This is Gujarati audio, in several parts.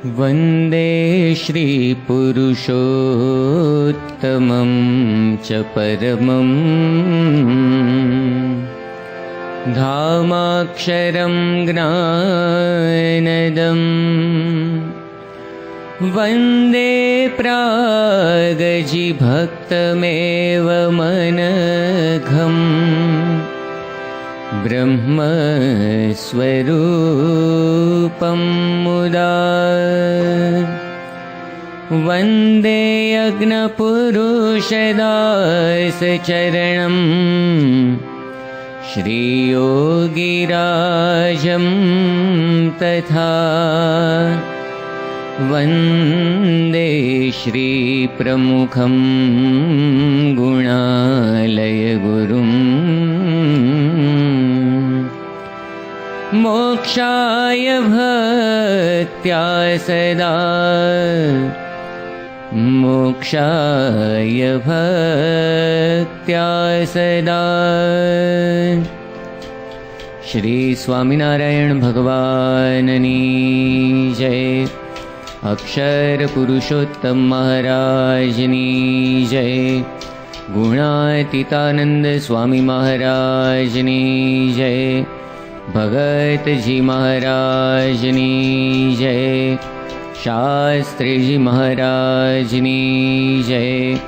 वन्दे श्रीपुरुषोत्तमं च परमम् धामाक्षरं ज्ञानदम् वन्दे प्रागजिभक्तमेव मनघम् ब्रह्मस्वरूपं मुदा वन्दे यज्ञपुरुषदासचरणं श्रीयोगिराजं तथा वन्दे श्रीप्रमुखं गुणालयगुरुम् मोक्षाय भक्त्या सदा मोक्षाय भक्त्या सदा। श्री स्वामिनारायण भगवाननी जय। अक्षर पुरुषोत्तम महाराजनी जय। गुणातीतानंद स्वामी महाराजनी जय। भगत जी महाराजनी जय। शास्त्री जी महाराजनी जय।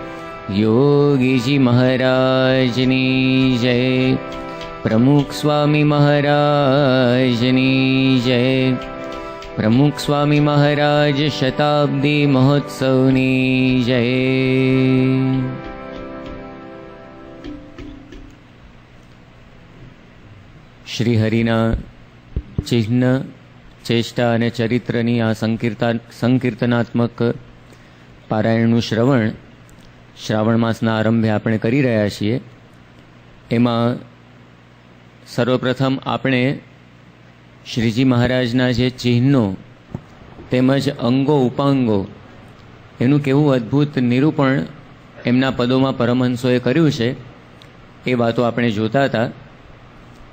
योगी जी महाराजनी जय। प्रमुख स्वामी महाराजनी जय। प्रमुख स्वामी महाराज शताब्दी महोत्सवनी जय। श्रीहरिना चिह्न चेष्टा અને ચરિત્રની આ સંકીર્તનાત્મક પારાયણનું શ્રાવણ માસના આરંભે આપણે કરી રહ્યા છીએ. એમાં સર્વપ્રથમ આપણે શ્રીજી મહારાજના જે ચિહ્નો તેમજ અંગો ઉપાંગો એનું કેવું અદ્ભુત નિરૂપણ એમના પદોમાં પરમહંસોએ કર્યું છે એ વાતો આપણે જોતા હતા.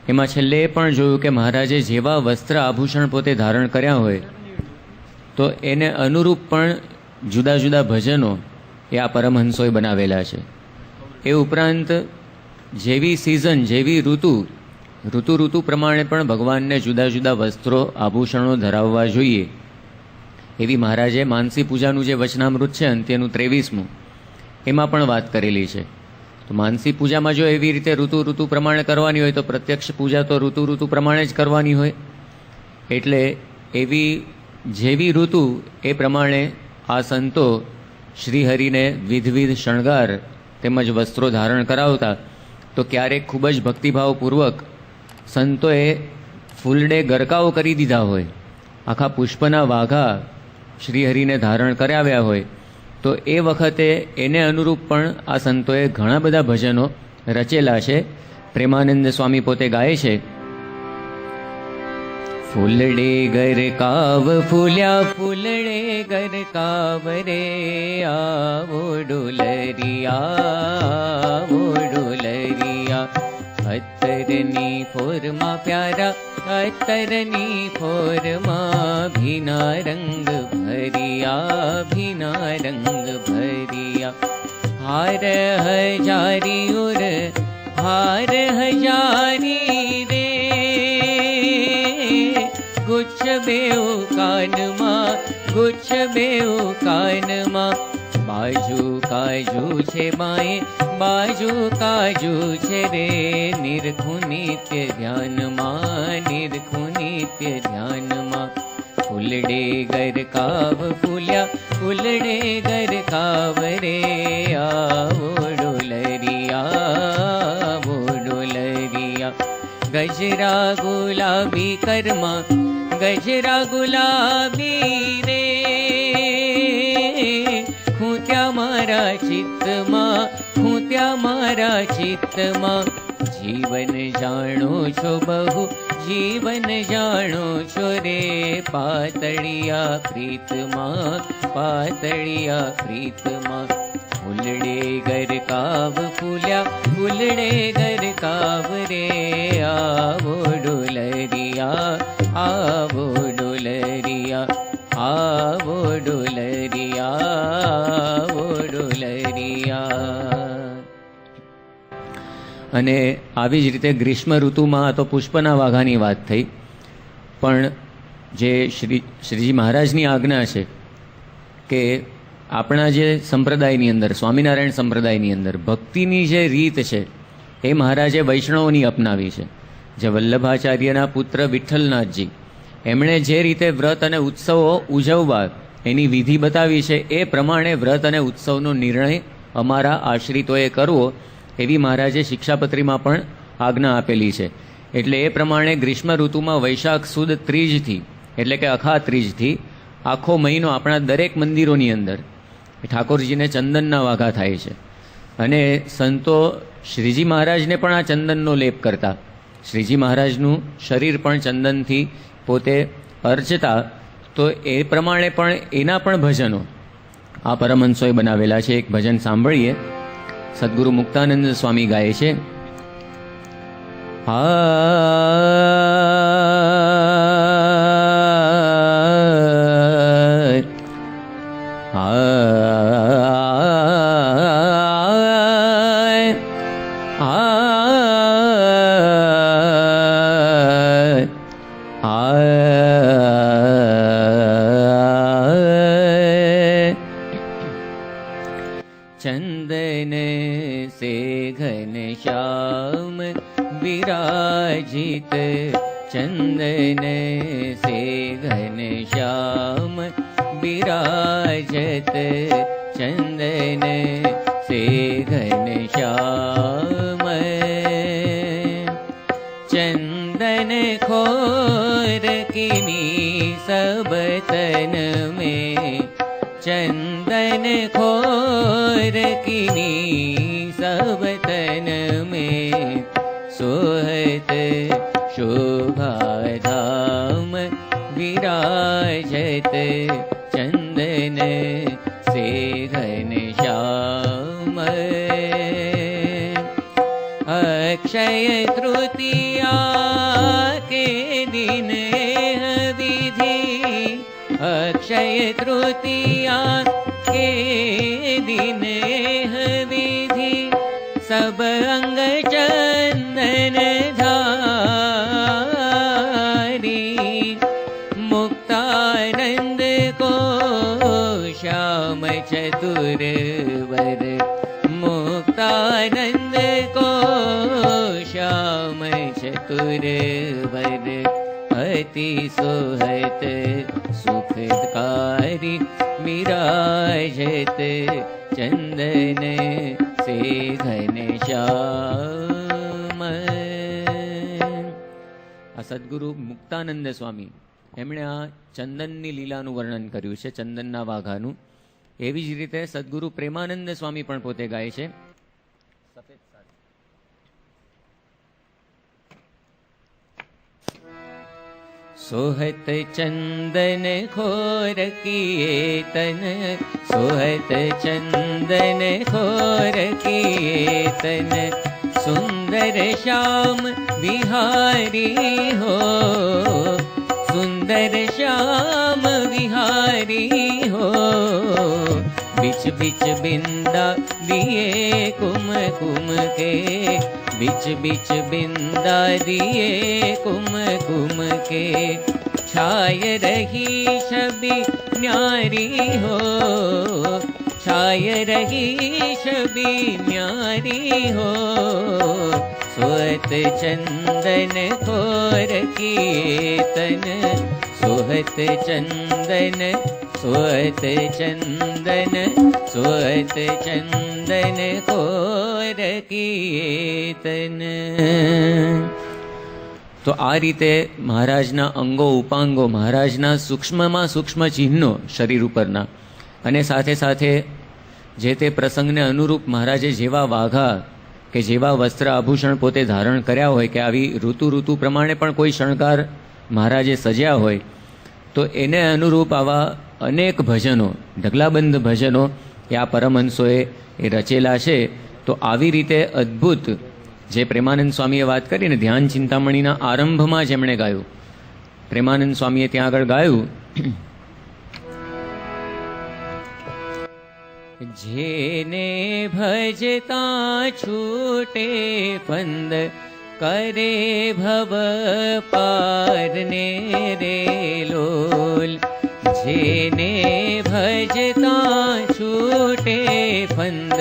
એમાં છેલ્લે એ પણ જોયું કે મહારાજે જેવા વસ્ત્ર આભૂષણ પોતે ધારણ કર્યા હોય તો એને અનુરૂપ પણ જુદા જુદા ભજનો એ આ પરમહંસોએ બનાવેલા છે. એ ઉપરાંત જેવી સિઝન જેવી ઋતુ પ્રમાણે પણ ભગવાનને જુદા જુદા વસ્ત્રો આભૂષણો ધરાવવા જોઈએ એવી મહારાજે માનસી પૂજાનું જે વચનામૃત છે અંત્યનું 23મું એમાં પણ વાત કરેલી છે. તો માનસી પૂજામાં જો એવી રીતે ઋતુ પ્રમાણે કરવાની હોય તો પ્રત્યક્ષ પૂજા તો ઋતુ પ્રમાણે જ કરવાની હોય. એટલે એવી જેવી ઋતુ એ પ્રમાણે આ સંતો શ્રીહરિને વિધવિધ શણગાર તેમજ વસ્ત્રો ધારણ કરાવતા. તો ક્યારેક ખૂબ જ ભક્તિભાવપૂર્વક સંતોએ ફૂલડે ગરકાઓ કરી દીધા હોય, આખા પુષ્પના વાઘા શ્રીહરિને ધારણ કરાવ્યા હોય તો એ વખતે એને અનુરૂપ પણ આ સંતોએ ઘણા બધા ભજનો રચેલા છે. પ્રેમાનંદ સ્વામી પોતે ગાય છે, ફૂલડે ગરકાવ ફૂલ્યા ફૂલડે ગરકાવ રે આવો ડોલરિયા અત્તરની ફોરમાં પ્યારા અત્તરની ફોરમાં ભીના રંગ ભરિયા હાર હજારી રે ગુચ્છ બેઉ કાનમાં બાજુ કાજુ છે બાએ બાજુ કાજુ છે રે નિરખું નિત્ય ધ્યાનમાં ફૂલડે ગરકાવ ફૂલ્યા ફૂલડે ગરકાવ રે આવો ડોલરિયા ગજરા ગુલાબી કરમાં ગજરા ગુલાબી રે ખૂત્યા મારા ચિત્તમાં જીવન જાણો છો બહુ જીવન જાણો છો રે પાતળિયા પ્રીતમાં ફૂલડે ગરકાવ ફૂલ્યા ફૂલડે ગરકાવ રે આવો ડોલરિયા અને આવી જ રીતે ગ્રીષ્મ ઋતુમાં તો પુષ્પના વાઘાની વાત થઈ, પણ જે શ્રીજી મહારાજની આજ્ઞા છે કે આપણા જે સંપ્રદાયની અંદર, સ્વામિનારાયણ સંપ્રદાયની અંદર ભક્તિની જે રીત છે એ મહારાજે વૈષ્ણવોની અપનાવી છે. જે વલ્લભાચાર્યના પુત્ર વિઠ્ઠલનાથજી, એમણે જે રીતે વ્રત અને ઉત્સવો ઉજવવા એની વિધિ બતાવી છે, એ પ્રમાણે વ્રત અને ઉત્સવનો નિર્ણય અમારા આશ્રિતોએ કરવો એવી મહારાજે શિક્ષાપત્રીમાં પણ આજ્ઞા આપેલી છે. એટલે એ પ્રમાણે ગ્રીષ્મ ઋતુમાં વૈશાખ સુદ ત્રીજથી, એટલે કે અખા ત્રીજથી આખો મહિનો આપણા દરેક મંદિરોની અંદર ઠાકોરજીને ચંદનના વાઘા થાય છે. અને સંતો શ્રીજી મહારાજને પણ આ ચંદનનો લેપ કરતા, શ્રીજી મહારાજનું શરીર પણ ચંદનથી પોતે અર્ચતા. તો એ પ્રમાણે પણ એના પણ ભજનો આ પરમહંસોએ બનાવેલા છે. એક ભજન સાંભળીએ, સદગુરુ મુક્તાનંદ સ્વામી ગાય છે. चंदन से घन श्याम विराजित, चंदन से घन श्याम विराजत, चंदन से घन श्याम चंदन खोर किनी सब तन में, चंदन खोर किनी सब तन में, सोहत शोभा धाम विराजत, चंदन से घन श्याम अक्षय तृतीया के दिन विधि, अक्षय तृतीया के दिन विधि, सब अंग चंदन धारी, मुक्तानंद को श्याम चतुरवर, मुक्तानंद को श्याम चतुरवर, अति सोहत सुखकारी विराजत, चंदन से घन श्याम. આ સદગુરુ મુક્તાનંદ સ્વામી એમણે આ ચંદનની લીલાનું વર્ણન કર્યું છે, ચંદનના વાઘાનું. એવી જ રીતે સદગુરુ પ્રેમાનંદ સ્વામી પણ પોતે ગાય છે. सोहत चंदन खोर किए तन, सोहत चंदन खोर किए तन, सुंदर श्याम विहारी हो, सुंदर श्याम विहारी हो, बिच बिच बिंदा दिए कुम कुम के, बिच बिच बिंदा दिए कुम कुम के, छाय रही छवि न्यारी हो, छाय रही छवि न्यारी हो, सोहत चंदन खोर किए तन, सोहत चंदन, सोहत चंदन, सोहत चंदन खोर किए तन. તો આ રીતે મહારાજના અંગો ઉપાંગો, મહારાજના સૂક્ષ્મમાં સૂક્ષ્મ ચિહ્નો શરીર ઉપરના, અને સાથે સાથે જે તે પ્રસંગને અનુરૂપ મહારાજે જેવા વાઘા કે જેવા વસ્ત્ર આભૂષણ પોતે ધારણ કર્યા હોય, કે આવી ઋતુ પ્રમાણે પણ કોઈ શણગાર મહારાજે સજ્યા હોય, તો એને અનુરૂપ આવા અનેક ભજનો, ઢગલાબંધ ભજનો એ આ પરમહંસોએ એ રચેલા છે. તો આવી રીતે અદ્ભુત જે પ્રેમાનંદ સ્વામીએ વાત કરીને ધ્યાન ચિંતામણીના આરંભમાં જ એમણે ગાયું, પ્રેમાનંદ સ્વામીએ ત્યાં આગળ ગાયું, જેને ભજતા છૂટે ફંદ, કરે ભવ પારને રે લોલ. જેને ભજતા છૂટે ફંદ,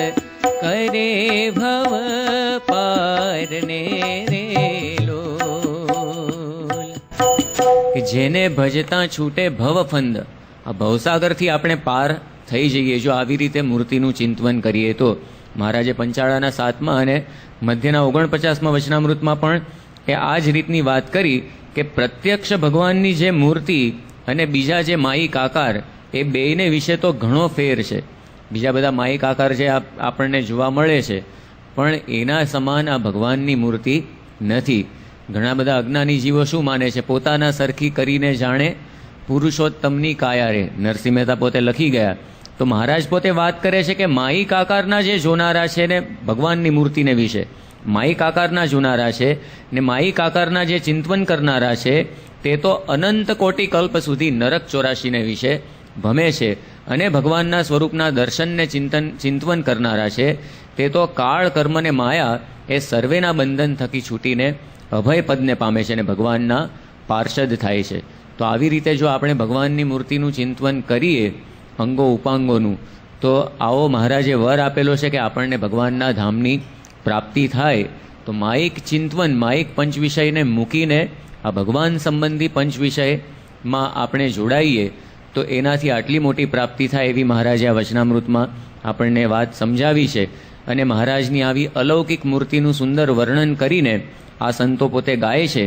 કરે ભવ પારને રે લોલ. જેને ભજતા છૂટે ભવફંદ, આ ભવસાગરથી આપણે પાર થઈ જઈએ જો આવી રીતે મૂર્તિનું ચિંતન કરીએ તો. મહારાજે પંચાળાના 7મા અને મધ્યના 49મા વચનામૃતમાં પણ એ આ જ રીતની વાત કરી કે પ્રત્યક્ષ ભગવાનની જે મૂર્તિ અને બીજા જે માયિક આકાર, એ બેયને વિશે તો ઘણો ફેર છે. બીજા બધા માયિક આકાર જે આપણને જોવા મળે છે, પણ એના સમાન આ ભગવાનની મૂર્તિ નથી. ઘણા બધા અજ્ઞાની જીવો શું માને છે, પોતાના સરખી કરીને જાણે પુરુષોત્તમની કાયા રે. નરસિંહ મહેતા પોતે લખી ગયા. તો મહારાજ પોતે વાત કરે છે કે માયિક આકારના જે જોનારા છે ને ભગવાનની મૂર્તિને વિશે, માયિક આકારના જોનારા છે ને માયિક આકારના જે ચિંતન કરનારા છે, તે તો અનંત કોટી કલ્પ સુધી નરક 84ને વિશે ભમે છે. અને ભગવાનના સ્વરૂપના દર્શનને ચિંતન કરનારા છે, તે તો કાળ કર્મને માયા એ સર્વેના બંધન થકી છૂટીને અભય પદને પામે છે અને ભગવાનના પાર્ષદ થાય છે. તો આવી રીતે જો આપણે ભગવાનની મૂર્તિનું ચિંતન કરીએ અંગો ઉપાંગોનું, તો આવો મહારાજે વર આપેલો છે કે આપણને ભગવાનના ધામની પ્રાપ્તિ થાય. તો માયિક ચિંતન, માયિક પંચ વિષયને મૂકીને આ ભગવાન સંબંધી પંચ વિષયમાં આપણે જોડાઈએ તો એનાથી આટલી મોટી પ્રાપ્તિ થાય એવી મહારાજે આ વચનામૃતમાં આપણને વાત સમજાવી છે. અને મહારાજની આવી અલૌકિક મૂર્તિનું સુંદર વર્ણન કરીને આ સંતો પોતે ગાય છે.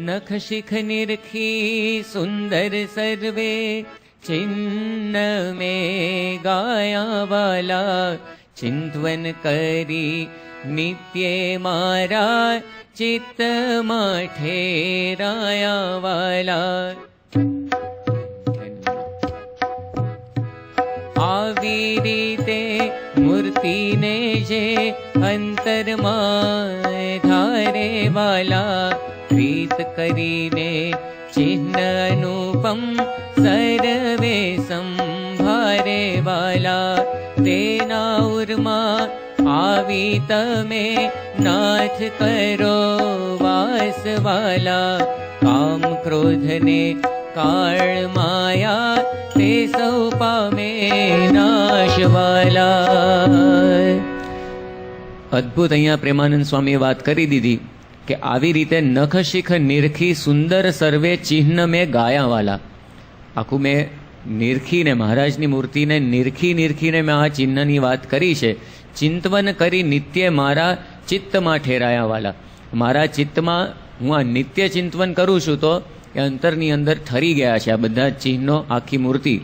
નખ શિખ નિરખી સુંદર સર્વે, ચિન્ન में गाया वाला, ચિંતવન કરી નિત્ય મારા ચિત્તમાં ઠેરાયા વાલા. આવી રીતે મૂર્તિને જે અંતરમાં ધારે વાલા, પ્રીત કરીને ચિહ્ન અનુપમ સર્વે સંભારે વાલા. તેના ઉરમાં આવી તમે નાથ કરો વાસ વાલા. કામ ક્રોધને કાળ માયા તે સૌ પામે નાશ વાલા. અદ્ભુત અહીંયા પ્રેમાનંદ સ્વામીએ વાત કરી દીધી કે આવી રીતે નખ શિખ નિરખી સુંદર સર્વે ચિહ્ન મેં ગાયા વાલા. આખું મેં નિરખીને મહારાજની મૂર્તિને નિરખીને મેં આ ચિહ્નની વાત કરી છે. ચિંતવન કરી નિત્ય મારા ચિત્તમાં ઠેરાયા વાલા. મારા ચિત્તમાં હું આ નિત્ય ચિંતવન કરું છું તો એ અંતરની અંદર ઠરી ગયા છે આ બધા ચિહ્નો, આખી મૂર્તિ.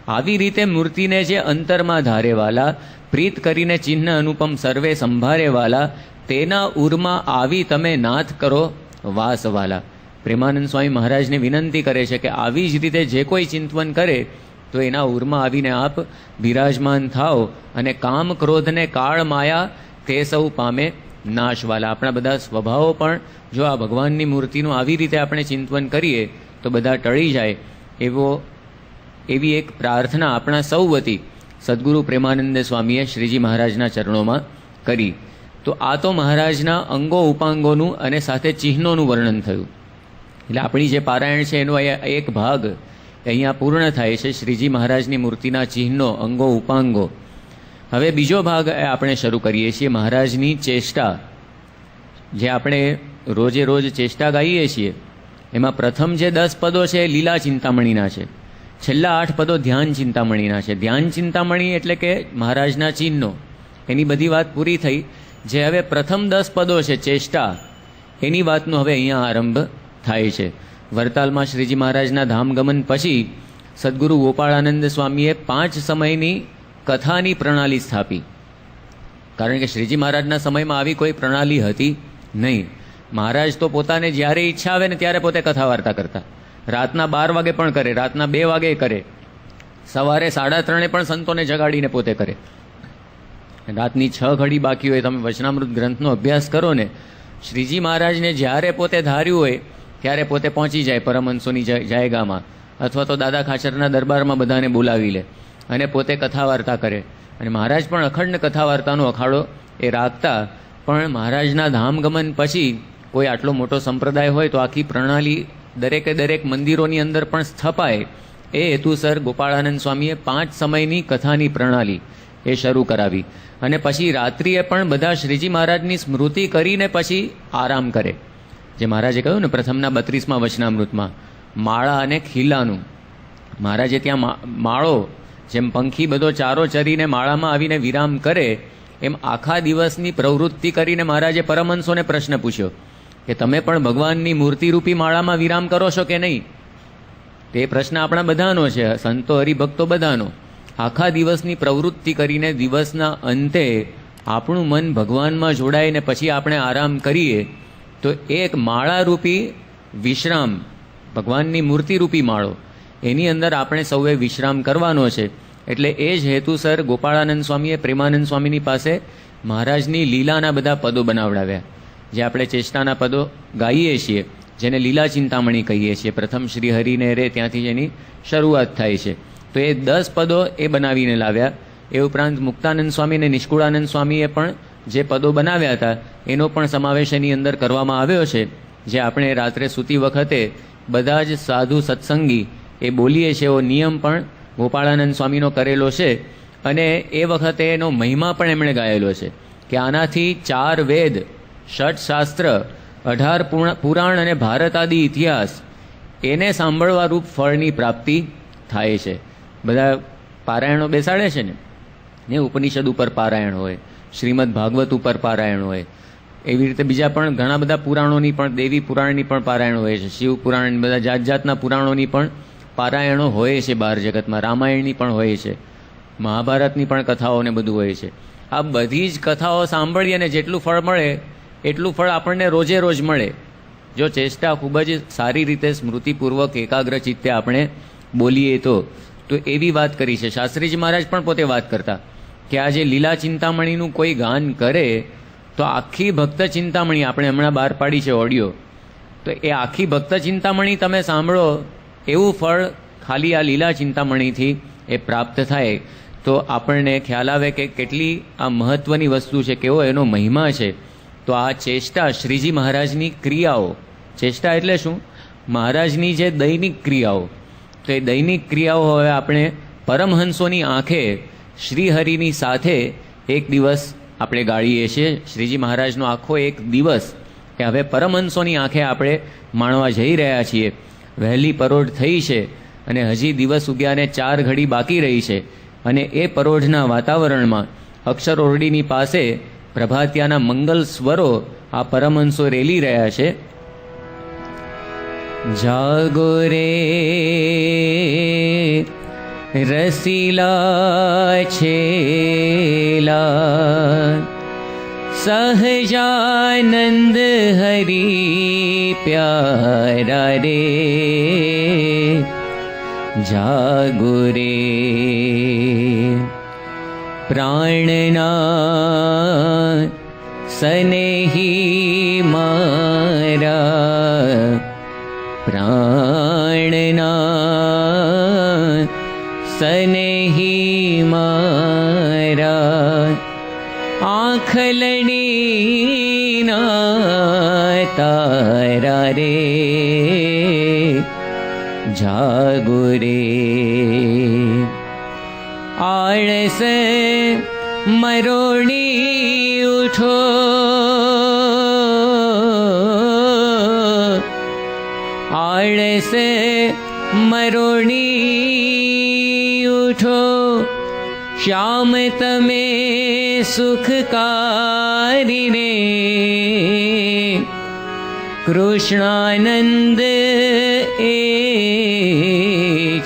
આવી રીતે મૂર્તિને જે અંતરમાં ધારેવાલા, પ્રીત કરીને ચિહ્ન અનુપમ સર્વે સંભારેવાલા, તેના ઉરમાં આવી તમે નાથ કરો વાસવાલા. પ્રેમાનંદ સ્વામી મહારાજને વિનંતી કરે છે કે આવી જ રીતે જે કોઈ ચિંતવન કરે તો એના ઉરમાં આવીને આપ બિરાજમાન થાઓ અને કામ ક્રોધને કાળ માયા તે સૌ પામે નાશવાલા. આપણા બધા સ્વભાવો પણ જો આ ભગવાનની મૂર્તિનું આવી રીતે આપણે ચિંતવન કરીએ તો બધા ટળી જાય એવી એક પ્રાર્થના આપણા સૌ વતી સદગુરુ પ્રેમાનંદ સ્વામીએ શ્રીજી મહારાજના ચરણોમાં કરી. તો આ તો મહારાજના અંગો ઉપાંગોનું અને સાથે ચિહ્નોનું વર્ણન થયું. એટલે આપણી જે પારાયણ છે એનો એક ભાગ અહીંયા પૂર્ણ થાય છે, શ્રીજી મહારાજની મૂર્તિના ચિહ્નો, અંગો ઉપાંગો. હવે બીજો ભાગ આપણે શરૂ કરીએ છીએ, મહારાજની ચેષ્ટા. જે આપણે રોજે રોજ ચેષ્ટા ગાઈએ છીએ એમાં પ્રથમ જે 10 પદો છે એ લીલા ચિંતામણીના છે, છેલ્લા 8 પદો ધ્યાન ચિંતામણીના છે. ધ્યાન ચિંતામણી એટલે કે મહારાજના ચિહ્નો, એની બધી વાત પૂરી થઈ. જે હવે પ્રથમ 10 પદો છે ચેષ્ટા, એની વાતનો હવે અહીંયા આરંભ થાય છે. વરતાલમાં શ્રીજી મહારાજના ધામગમન પછી સદગુરુ ગોપાળાનંદ સ્વામીએ 5 સમયની કથાની પ્રણાલી સ્થાપી. કારણ કે શ્રીજી મહારાજના સમયમાં આવી કોઈ પ્રણાલી હતી નહીં. મહારાજ તો પોતાને જ્યારે ઈચ્છા આવે ને ત્યારે પોતે કથા વાર્તા કરતા. રાતના 12 વાગે પણ કરે, રાતના 2 વાગે કરે, સવારે 3:30 પણ સંતોને જગાડીને પોતે કરે. રાતની 6 ઘડી બાકી હોય, તમે વચનામૃત ગ્રંથનો અભ્યાસ કરો ને, શ્રીજી મહારાજને જ્યારે પોતે ધાર્યું હોય ત્યારે પોતે પહોંચી જાય પરમહંસોની જાયગામાં અથવા તો દાદા ખાચરના દરબારમાં બધાને બોલાવી લે અને પોતે કથા વાર્તા કરે. અને મહારાજ પણ અખંડ કથા વાર્તાનો અખાડો એ રાખતા. પણ મહારાજના ધામગમન પછી કોઈ આટલો મોટો સંપ્રદાય હોય તો આખી પ્રણાલી દરેકે દરેક મંદિરોની અંદર પણ સ્થપાય એ હેતુસર ગોપાળાનંદ સ્વામીએ 5 સમયની કથાની પ્રણાલી એ શરૂ કરાવી. અને પછી રાત્રિએ પણ બધા શ્રીજી મહારાજની સ્મૃતિ કરીને પછી આરામ કરે. જે મહારાજે કહ્યું ને પ્રથમના 32મા વચનામૃતમાં, માળા અને ખીલાનું. મહારાજે ત્યાં માળો, જેમ પંખી બધો ચારો ચરીને માળામાં આવીને વિરામ કરે, એમ આખા દિવસની પ્રવૃત્તિ કરીને મહારાજે પરમહંસોને પ્રશ્ન પૂછ્યો કે તમે પણ ભગવાનની મૂર્તિરૂપી માળામાં વિરામ કરો છો કે નહીં? તે પ્રશ્ન આપણા બધાનો છે, સંતો હરિભક્તો બધાનો. આખા દિવસની પ્રવૃત્તિ કરીને દિવસના અંતે આપણું મન ભગવાનમાં જોડાય ને પછી આપણે આરામ કરીએ તો એક માળારૂપી વિશ્રામ, ભગવાનની મૂર્તિરૂપી માળો, એની અંદર આપણે સૌએ વિશ્રામ કરવાનો છે. એટલે એ જ હેતુસર ગોપાળાનંદ સ્વામીએ પ્રેમાનંદ સ્વામીની પાસે મહારાજની લીલાના બધા પદો બનાવડાવ્યા. જે આપણે ચેષ્ટાના પદો ગાઈએ છીએ, જેને લીલા ચિંતામણી કહીએ છીએ. પ્રથમ શ્રી હરિને રે, ત્યાંથી જેની શરૂઆત થાય છે. તો એ 10 પદો એ બનાવીને લાવ્યા. એ ઉપરાંત મુક્તાનંદ સ્વામી અને નિષ્કુળાનંદ સ્વામીએ પણ જે પદો બનાવ્યા હતા એનો પણ સમાવેશ એની અંદર કરવામાં આવ્યો છે. જે આપણે રાત્રે સૂતી વખતે બધા જ સાધુ સત્સંગી એ બોલીએ છીએ, એવો નિયમ પણ ગોપાળાનંદ સ્વામીનો કરેલો છે. અને એ વખતે એનો મહિમા પણ એમણે ગાયેલો છે કે આનાથી 4 વેદ, 6 શાસ્ત્ર, 18 પુરાણ અને ભારત આદિ ઇતિહાસ એને સાંભળવા રૂપ ફળની પ્રાપ્તિ થાય છે. બધા પારાયણો બેસાડે છે ને ઉપનિષદ ઉપર પારાયણ હોય, શ્રીમદ ભાગવત ઉપર પારાયણ હોય, એવી રીતે બીજા પણ ઘણા બધા પુરાણોની પણ, દેવી પુરાણની પણ પારાયણ હોય છે, શિવ પુરાણ, બધા જાત જાતના પુરાણોની પણ પારાયણો હોય છે બહાર જગતમાં. રામાયણની પણ હોય છે, મહાભારતની પણ કથાઓ ને બધું હોય છે. આ બધી જ કથાઓ સાંભળીએ અને જેટલું ફળ મળે એટલું ફળ આપણને રોજે રોજ મળે, જો ચેષ્ટા ખૂબ જ સારી રીતે સ્મૃતિપૂર્વક એકાગ્ર ચિત્તે આપણે બોલીએ તો એવી વાત કરી છે. શાસ્ત્રીજી મહારાજ પણ પોતે વાત કરતા કે આ જે લીલા ચિંતામણીનું કોઈ ગાન કરે તો આખી ભક્ત ચિંતામણી, આપણે હમણાં બહાર પાડી છે ઓડિયો, તો એ આખી ભક્ત ચિંતામણી તમે સાંભળો એવું ફળ ખાલી આ લીલા ચિંતામણીથી એ પ્રાપ્ત થાય. તો આપણને ખ્યાલ આવે કે કેટલી આ મહત્ત્વની વસ્તુ છે, કેવો એનો મહિમા છે. તો આ ચેષ્ટા શ્રીજી મહારાજની ક્રિયાઓ, ચેષ્ટા એટલે શું? મહારાજની જે દૈનિક ક્રિયાઓ, તો એ દૈનિક ક્રિયાઓ હવે આપણે પરમહંસોની આંખે શ્રીહરિની સાથે એક દિવસ આપણે ગાળીએ છીએ. શ્રીજી મહારાજનો આખો એક દિવસ એ હવે પરમહંસોની આંખે આપણે માણવા જઈ રહ્યા છીએ. વહેલી પરોઢ થઈ છે અને હજી દિવસ ઉગ્યાને 4 ઘડી બાકી રહી છે. અને એ પરોઢના વાતાવરણમાં અક્ષર ઓરડીની પાસે પ્રભાતિયાના મંગલ સ્વરો આ પરમહંસો રેલી રહ્યા છે. જાગો રે રસીલા છેલા, સહજાનંદ હરી પ્યારા રે. જાગો રે પ્રાણના સનેહી મારા, પ્રાણના સનેહી મારા. આંખલડીના તારા રે. જાગો રે આળસ મરોડી ઉઠો, આળસ મરોડી ઉઠો. શ્યામ તમે સુખકારી રે, કૃષ્ણાનંદ એ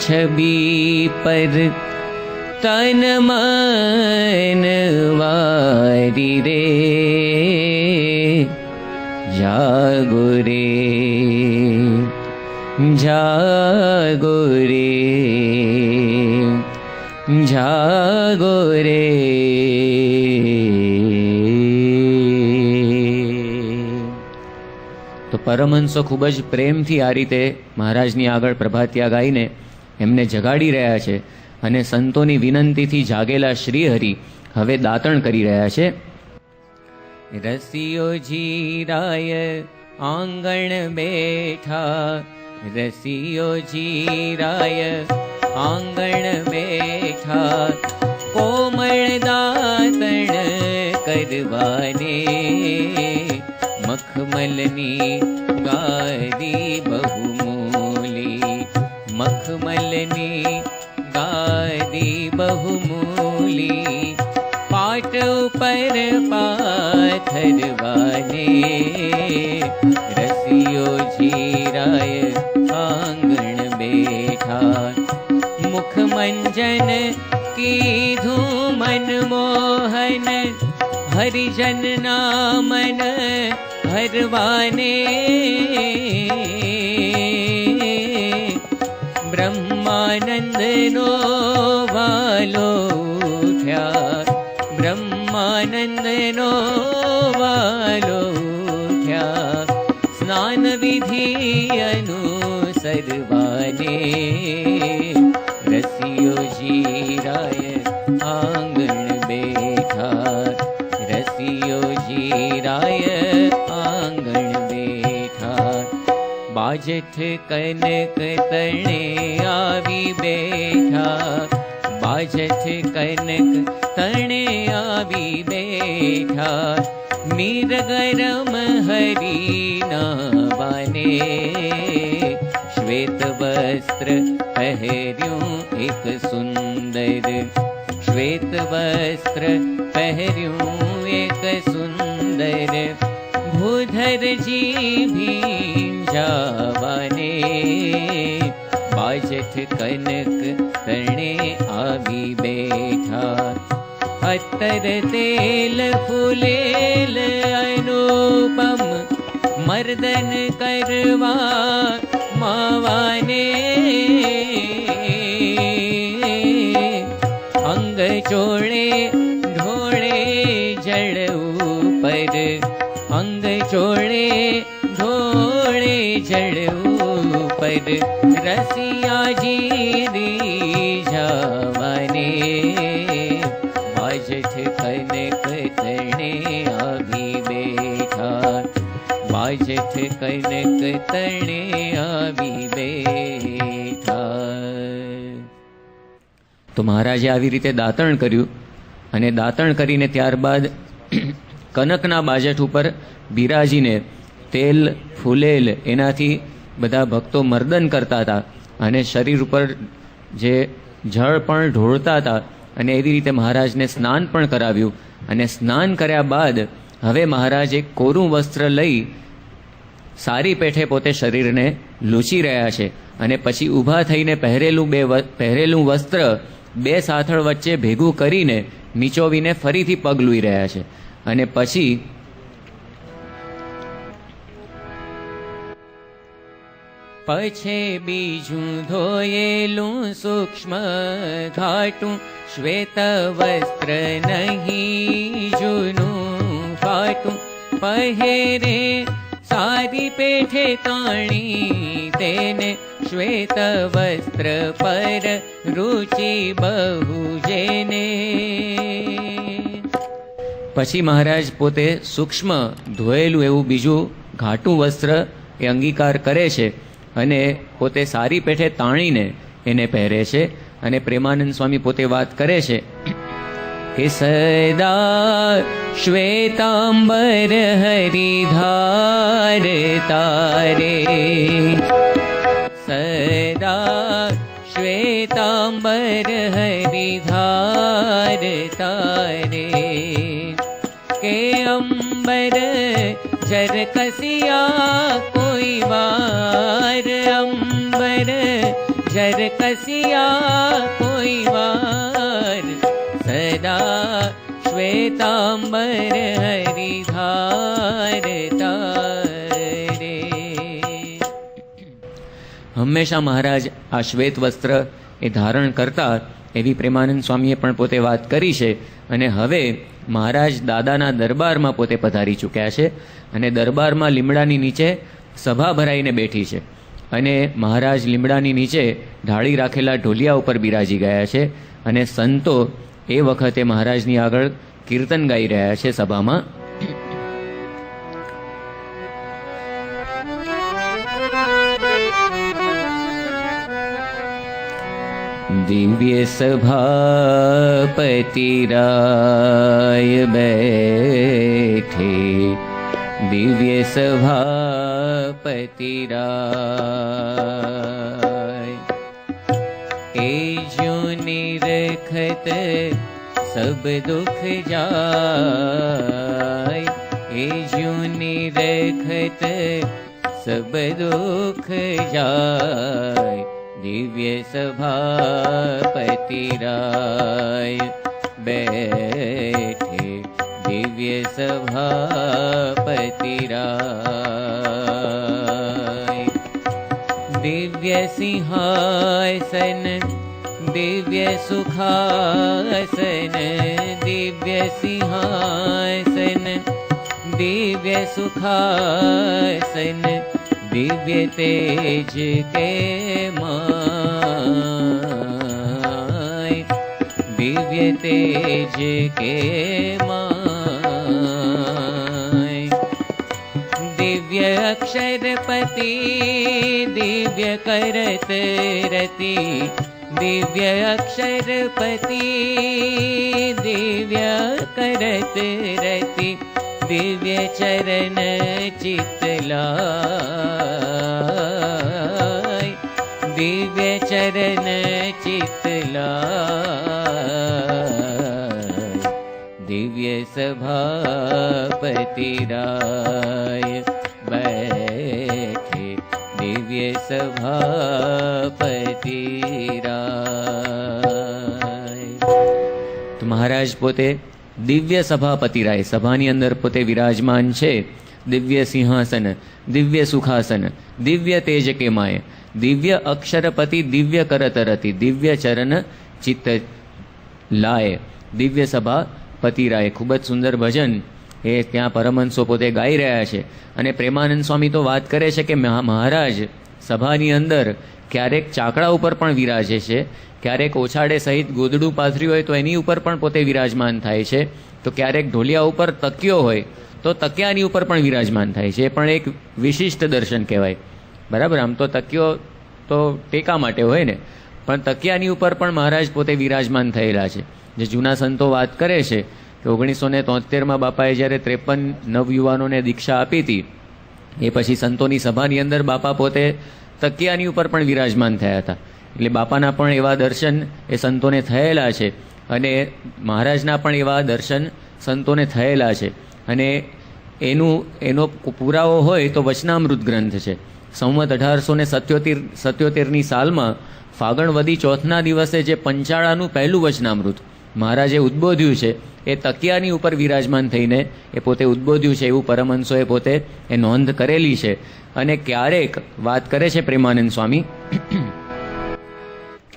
છબી પર તન મન વારી રે. જાગો રે જાગો રે જાગો રે. તો પરમહંસો ખૂબ જ પ્રેમથી આ રીતે મહારાજની આગળ પ્રભાતિયા ગાઈને એમને જગાડી રહ્યા છે. અને સંતોની વિનંતીથી જાગેલા શ્રીહરિ હવે દાતણ કરી રહ્યા છે. રસિયો જીરાય આંગણ બેઠા, રસિયો જીરાય આંગણ બેઠા, કોમળ દાતણ કરવાને, મખમલની ગાદી બહુમૂલી, મખમલની ગાદી બહુમૂલી, પાટ ઉપર પાથરવાને, રસિયો જીરાય આંગણ બેઠા, મુખમંજન કીધું મનમોહન, હરિજન નામન હરવાને, બ્રહ્માનંદનો વાલો ઉઠ્યા, બ્રહ્માનંદનો વાલો ઉઠ્યા, સ્નાન વિધિ અનુસરવાને, રસિયો જીરાય આંગણ બેઠા, રસિયો જીરાય આંગણ બેઠા, બાજઠ કનક તણે આવી બેઠા, બાજઠ કનક તણે આવી બેઠા, મીર ગરમ હરિના બાને, શ્વેત વસ્ત્ર પહેર્યું એક સુંદર, શ્વેત વસ્ત્ર પહેર્યું એક સુંદર, ભૂધરજી ભીંજાવાને, બાજઠ કનક તણે આવી બેઠા, અત્તર તેલ ફૂલેલ અનુપમ, મર્દન કરવા માવાને, અંગ ચોળે ઢોળે જળ ઉપર, અંગ ચોળે ઢોળે જળ ઉપર, રસિયાજી રીઝાવાને, બાજઠ કનક તણે આવી બેઠા, બાજઠ કનક તણે આવી બેઠા. તો મહારાજે આવી રીતે દાતણ કર્યું અને દાતણ કરીને ત્યારબાદ કનકના બાજઠ ઉપર બિરાજીને તેલ ફૂલેલ એનાથી બધા ભક્તો મર્દન કરતા હતા અને શરીર ઉપર જે જળ પણ ઢોળતા હતા અને એવી રીતે મહારાજને સ્નાન પણ કરાવ્યું. અને સ્નાન કર્યા બાદ હવે મહારાજ એક કોરું વસ્ત્ર લઈ સારી પેઠે પોતે શરીરને લૂછી રહ્યા છે અને પછી ઊભા થઈને પહેરેલું વસ્ત્ર બે સાથળ વચ્ચે ભેગું કરીને નીચોવીને ફરીથી પગ લૂઈ રહ્યા છે. અને પછી પછે બીજું ધોયેલું સૂક્ષ્મ ઘાટું, શ્વેત વસ્ત્ર નહીં જૂનું ફાટું, પહેરે સારી પેઠે તાણી તેને, શ્વેત વસ્ત્ર પર રુચિ બહુ જેને. પછી મહારાજ પોતે સૂક્ષ્મ ધોયેલું એવું બીજું ઘાટું વસ્ત્ર એ અંગીકાર કરે છે અને પોતે સારી પેઠે તાણીને એને પહેરે છે. અને પ્રેમાનંદ સ્વામી પોતે વાત કરે છે કે સદા શ્વેતાંબર હરિધાર તારે, સદા શ્વેતાંબર હરિધાર તારે, કે અંબર જરકસિયા કોઈ વાર, અંબર જરકસિયા કોઈ વાર, સદા શ્વેતાંબર હરિધાર તારે. હંમેશા મહારાજ આ શ્વેત વસ્ત્ર એ ધારણ કરતા એવી પ્રેમાનંદ સ્વામીએ પણ પોતે વાત કરી છે. અને હવે મહારાજ દાદાના દરબારમાં પોતે પધારી ચૂક્યા છે અને દરબારમાં લીમડાની નીચે સભા ભરાઈને બેઠી છે અને મહારાજ લીમડાની નીચે ઢાળી રાખેલા ઢોલિયા ઉપર બિરાજી ગયા છે અને સંતો એ વખતે મહારાજની આગળ કીર્તન ગાઈ રહ્યા છે સભામાં. દિવ્ય સભાપતિ રાય બેઠે, દિવ્ય સભાપતિ રાય, એ જો નિરખત સબ દુઃખ જાય, એ જો નિરખત સબ દુઃખ જાય, દિવ્ય સભાપતિ રાય બેઠે, દિવ્ય સભાપતિ રાય, દિવ્ય સિંહાસન દિવ્ય સુખાસન, દિવ્ય સિંહાસન દિવ્ય સુખાસન, દિવ્ય તેજ કે માય, દિવ્ય તેજ કે માય, દિવ્ય અક્ષરપતિ દિવ્ય કરત રતિ, દિવ્ય અક્ષરપતિ દિવ્ય કરત રતિ, દિવ્ય ચરણ ચિતલાય, દિવ્ય ચરણ ચિતલાય, દિવ્ય સભાપતિ રાય બેઠે, દિવ્ય સભાપતિ રાય. તો મહારાજ પોતે દિવ્ય સભાપતિ રાય સભાની અંદર પોતે વિરાજમાન છે. દિવ્ય સિંહાસન દિવ્ય સુખાસન દિવ્ય તેજ કે માય, દિવ્ય અક્ષરપતિ દિવ્ય કરત રતિ, દિવ્ય ચરણ ચિત્ત લાય, દિવ્ય સભાપતિ રાય. ખૂબ જ સુંદર ભજન એ ત્યાં પરમહંસો પોતે ગાઈ રહ્યા છે. અને પ્રેમાનંદ સ્વામી તો વાત કરે છે કે મહારાજ સભાની અંદર ક્યારેક ચાકડા ઉપર પણ વિરાજે છે, ક્યારેક ઓછાડે સહિત ગોદડું પાથર્યું હોય તો એની ઉપર પણ પોતે વિરાજમાન થાય છે, તો ક્યારેક ઢોલિયા ઉપર તકિયો હોય તો તકિયાની ઉપર પણ વિરાજમાન થાય છે. એ પણ એક વિશિષ્ટ દર્શન કહેવાય. બરાબર, આમ તો તકિયો તો ટેકા માટે હોય ને, પણ તકિયાની ઉપર પણ મહારાજ પોતે વિરાજમાન થયેલા છે. જે જૂના સંતો વાત કરે છે કે 1973માં બાપાએ જ્યારે 53 નવયુવાનોને દીક્ષા આપી હતી, એ પછી સંતોની સભાની અંદર બાપા પોતે તકિયાની ઉપર પણ વિરાજમાન થયા હતા. એટલે બાપાના પણ એવા દર્શન એ સંતોને થયેલા છે અને મહારાજના પણ એવા દર્શન સંતોને થયેલા છે. અને એનો પુરાવો હોય તો વચનામૃત ગ્રંથ છે. સંવત 1877ની સાલમાં ફાગણ વદી ચોથના દિવસે જે પંચાળાનું પહેલું વચનામૃત મહારાજે ઉદ્બોધ્યું છે, એ તકિયાની ઉપર વિરાજમાન થઈને એ પોતે ઉદ્બોધ્યું છે એવું પરમહંસોએ પોતે એ નોંધ કરેલી છે. અને ક્યારેક વાત કરે છે પ્રેમાનંદ સ્વામી,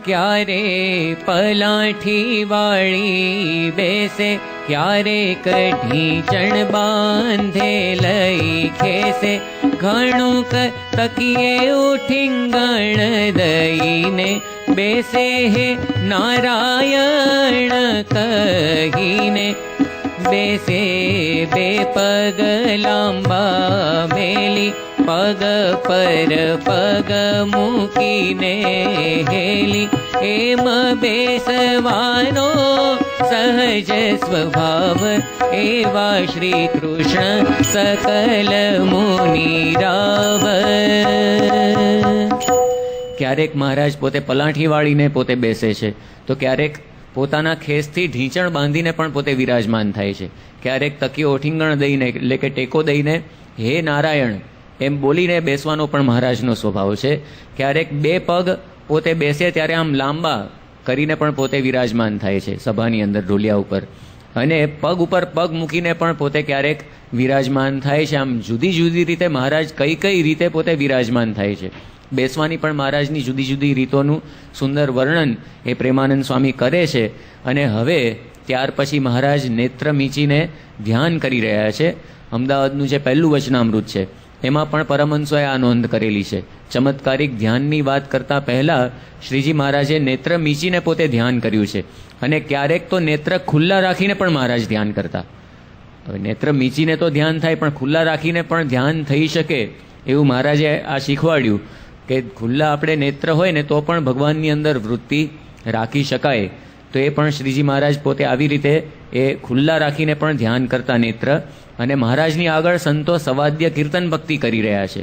ક્યારે પલાઠી વાળી બેસે, ક્યારે ઢીંચણ બાંધે લઈ ખેસે, ઘણું તકીએ ઉઠીંગણ દઈને બેસે હે નારાયણ કહીને, બેસે બે પગ લાંબા મેલી, પગ પર પગ મૂકીને હેલી, એમ બેસવાનો સહજ સ્વભાવ, એવા શ્રી કૃષ્ણ સકલ મુનિ રાવ. ક્યારેક મહારાજ પોતે પલાઠી વાળીને પોતે બેસે છે, તો ક્યારેક પોતાના ખેસથી ઢીંચણ બાંધીને પણ પોતે વિરાજમાન થાય છે, ક્યારેક તકીઓ ઓઠીંગણ દઈને એટલે કે ટેકો દઈને હે નારાયણ એમ બોલીને બેસવાનો પણ મહારાજનો સ્વભાવ છે. ક્યારેક બે પગ પોતે બેસે ત્યારે આમ લાંબા કરીને પણ પોતે વિરાજમાન થાય છે સભાની અંદર ઢોલિયા ઉપર, અને પગ ઉપર પગ મૂકીને પણ પોતે ક્યારેક વિરાજમાન થાય છે. આમ જુદી જુદી રીતે મહારાજ કઈ કઈ રીતે પોતે વિરાજમાન થાય છે, બેસવાની પણ મહારાજની જુદી જુદી રીતોનું સુંદર વર્ણન એ પ્રેમાનંદ સ્વામી કરે છે. અને હવે ત્યાર પછી મહારાજ નેત્ર મીચીને ધ્યાન કરી રહ્યા છે. અમદાવાદનું જે પહેલું વચનામૃત છે એમાં પણ પરમહંસોએ આ નોંધ કરેલી છે. ચમત્કારિક ધ્યાનની વાત કરતાં પહેલાં શ્રીજી મહારાજે નેત્ર મીચીને પોતે ધ્યાન કર્યું છે, અને ક્યારેક તો નેત્ર ખુલ્લા રાખીને પણ મહારાજ ધ્યાન કરતા. હવે નેત્ર મીચીને તો ધ્યાન થાય, પણ ખુલ્લા રાખીને પણ ધ્યાન થઈ શકે એવું મહારાજે આ શીખવાડ્યું કે ખુલ્લા આપણે નેત્ર હોય ને તો પણ ભગવાનની અંદર વૃત્તિ રાખી શકાય. તો એ પણ શ્રીજી મહારાજ પોતે આવી રીતે એ ખુલ્લા રાખીને પણ ધ્યાન કરતા નેત્ર. અને મહારાજની આગળ સંતો સવાદ્ય કીર્તન ભક્તિ કરી રહ્યા છે,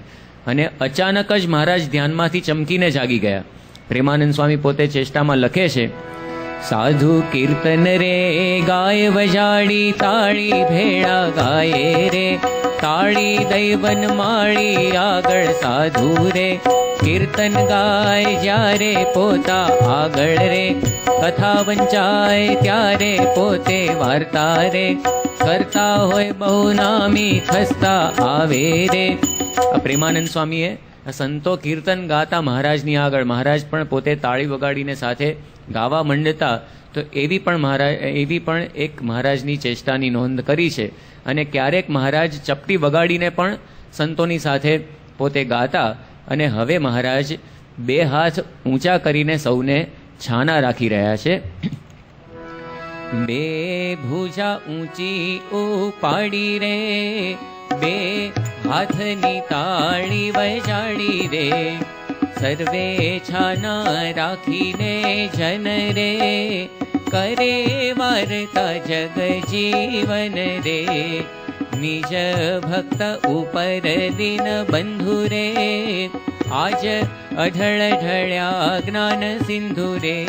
અને અચાનક જ મહારાજ ધ્યાનમાંથી ચમકીને જાગી ગયા. પ્રેમાનંદ સ્વામી પોતે ચેષ્ટામાં લખે છે, સાધુ કીર્તન રે ગાય વજાડી તાળી ભેળા ગાય રે, તાળી દૈવન માળી આગળ સાધુ રે, કીર્તન ગાય જ્યારે પોતા આગળ રે, કથા વંચાય ત્યારે પોતે વાર્તા રે, કરતા હોય બહુ નામી ખસ્તા આવે રે. આ પ્રેમાનંદ સ્વામીએ સંતો કીર્તન ગાતા મહારાજની આગળ, મહારાજ પણ પોતે તાળી વગાડીને સાથે ગાવા માંડતા. તો એવી પણ એક મહારાજની ચેષ્ટાની નોંધ કરી છે. અને ક્યારેક મહારાજ ચપટી વગાડીને પણ સંતોની સાથે પોતે ગાતા. અને હવે મહારાજ બે હાથ ઊંચા કરીને સૌને છાના રાખી રહ્યા છે. બે ભુજા ઊંચી ઉપાડી રે, બે હાથની તાળી વજાડી રે, સર્વે છાના રાખીને જન રે, કરે વાર્તા જગ જીવન રે, નિજ ભક્ત ઉપર દિન બંધુ રે, આજ અઢળ ઢળ્યા જ્ઞાન સિંધુ રે,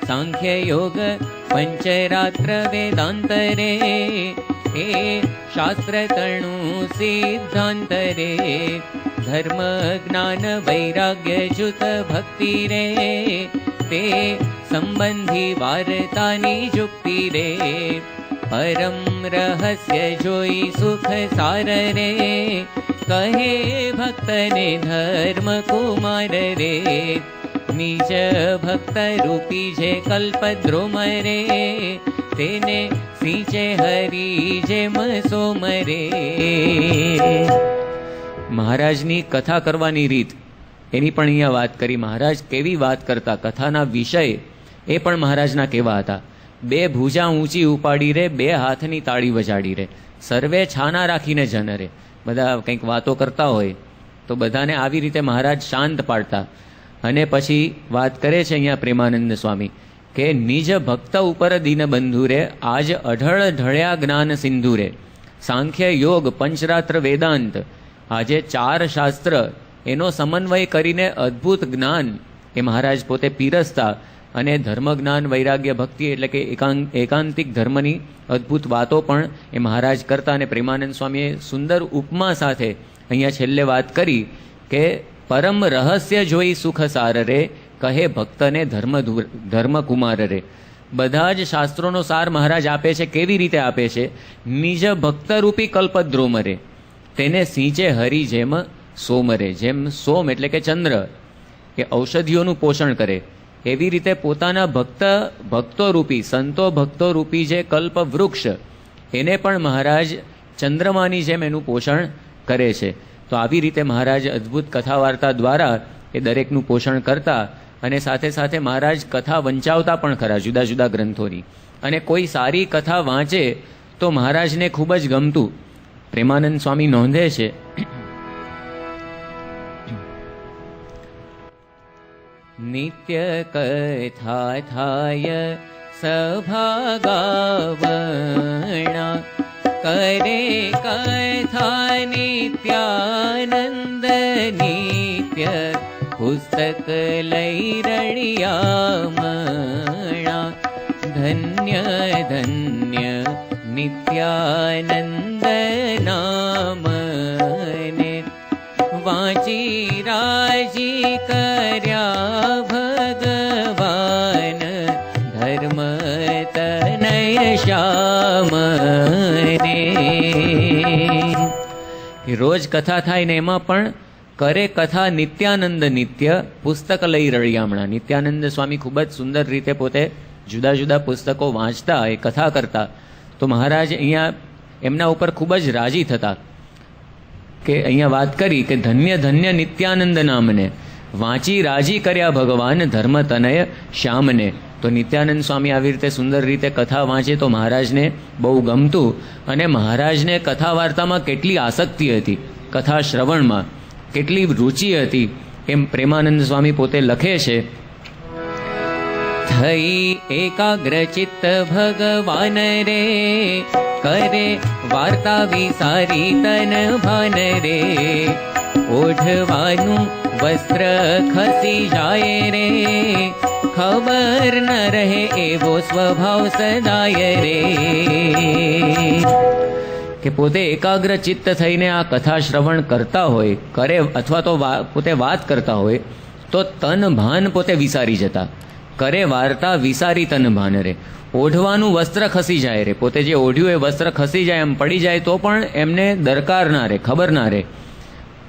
સાંખ્ય યોગ પંચરાત્ર વેદાંત રે, એ શાસ્ત્ર તણુ સિદ્ધાંત રે, ધર્મ જ્ઞાન વૈરાગ્ય જુત ભક્તિ રે, તે સંબંધી વાર્તાની જુક્તિ રે, પરમ રહસ્ય જોઈ સુખ સાર રે, કહે ભક્તને ધર્મ કુમાર રે, નિજ ભક્ત રૂપી જે કલ્પદ્રોમ રે, તેને સિંચે હરી જેમ સોમ રે. મહારાજની કથા કરવાની રીત એની પણ અહીંયા વાત કરી. મહારાજ કેવી વાત કરતા, કથાના વિષય એ પણ મહારાજના કેવા હતા. બે ભુજા ઊંચી ઉપાડી રે, બે હાથની તાળી વજાડી રે, સર્વે છાના રાખીને જન રે. બધા કંઈક વાતો કરતા હોય તો બધાને આવી રીતે મહારાજ શાંત પાડતા. અને પછી વાત કરે છે અહીંયા પ્રેમાનંદ સ્વામી કે નિજ ભક્ત ઉપર દીન બંધુ રે, આજ અઢળ ઢળ્યા જ્ઞાન સિંધુ રે, સાંખ્ય યોગ પંચરાત્ર વેદાંત, આજે ચાર શાસ્ત્ર એનો સમન્વય કરીને અદ્ભુત જ્ઞાન એ મહારાજ પોતે પીરસતા. અને ધર્મ જ્ઞાન વૈરાગ્ય ભક્તિ એટલે કે એકાંતિક ધર્મની અદ્ભુત વાતો પણ એ મહારાજ કરતા. અને પ્રેમાનંદ સ્વામીએ સુંદર ઉપમા સાથે અહીંયા છેલ્લે વાત કરી કે પરમ રહસ્ય જોઈ સુખ સાર રે, કહે ભક્તને ધર્મ કુમાર રે. બધા જ શાસ્ત્રોનો સાર મહારાજ આપે છે. કેવી રીતે આપે છે? નિજ ભક્તરૂપી કલ્પદ્રોમ રે, તેને સિંચે હરી જેમ સોમ રે. જેમ સોમ એટલે કે ચંદ્ર કે ઔષધિઓનું પોષણ કરે, એવી રીતે પોતાના ભક્તોરૂપી સંતો ભક્તોરૂપી જે કલ્પ વૃક્ષ એને પણ મહારાજ ચંદ્રમાની જેમ એનું પોષણ કરે છે. તો આવી રીતે મહારાજ અદ્ભુત કથા વાર્તા દ્વારા એ દરેકનું પોષણ કરતા. અને સાથે સાથે મહારાજ કથા વંચાવતા પણ ખરા જુદા જુદા ગ્રંથોની. અને કોઈ સારી કથા વાંચે તો મહારાજને ખૂબ જ ગમતું. પ્રેમાનંદ સ્વામી નોંધે છે, નિત્ય કથા થાય સભા ગાવણા, કરે કથા નિત્યાનંદ નિત્ય, પુસ્તક લઈ રળિયામણા, ધન્ય ધન્ય નિત્યાનંદ નામને, વાંચી રાજી કર્યા ભગવાન, ધર્મ તનય શ્યામને. રોજ કથા થાય ને એમાં પણ કરે કથા નિત્યાનંદ નિત્ય, પુસ્તક લઈ રળિયામણા. નિત્યાનંદ સ્વામી ખૂબ જ સુંદર રીતે પોતે જુદા જુદા પુસ્તકો વાંચતા, એ કથા કરતા. તો મહારાજ અહીંયા એમના ઉપર ખૂબ જ રાજી થતા કે અહીંયા વાત કરી કે ધન્ય ધન્ય નિત્યાનંદ નામને વાંચી રાજી કર્યા ભગવાન ધર્મ તનય શ્યામને. તો નિત્યાનંદ સ્વામી આવી રીતે સુંદર રીતે કથા વાંચે તો મહારાજને બહુ ગમતું, અને મહારાજને કથા વાર્તામાં કેટલી આસક્તિ હતી, કથા શ્રવણમાં કેટલી રુચિ હતી, એમ પ્રેમાનંદ સ્વામી પોતે લખે છે. થઈ એકાગ્ર ચિત્ત ભગવાન રે, કરે વાર્તા વિસારી તન ભાન રે, ઓઢવાનું વસ્ત્ર ખસી જાય રે, ખબર ન રહે એવો સ્વભાવ સદાય રે. કે પોતે એકાગ્ર ચિત્ત થઈને આ કથા શ્રવણ કરતા હોય, કરે અથવા તો પોતે વાત કરતા હોય તો તન ભાન પોતે વિસારી જતા, કરે વાર્તા વિસારી તન ભાન રે. ઓઢવાનું વસ્ત્ર ખસી જાય રે, પોતે જે ઓઢ્યું એ વસ્ત્ર ખસી જાય, એમ પડી જાય તો પણ એમને દરકાર ના રહે, ખબર ના રહે,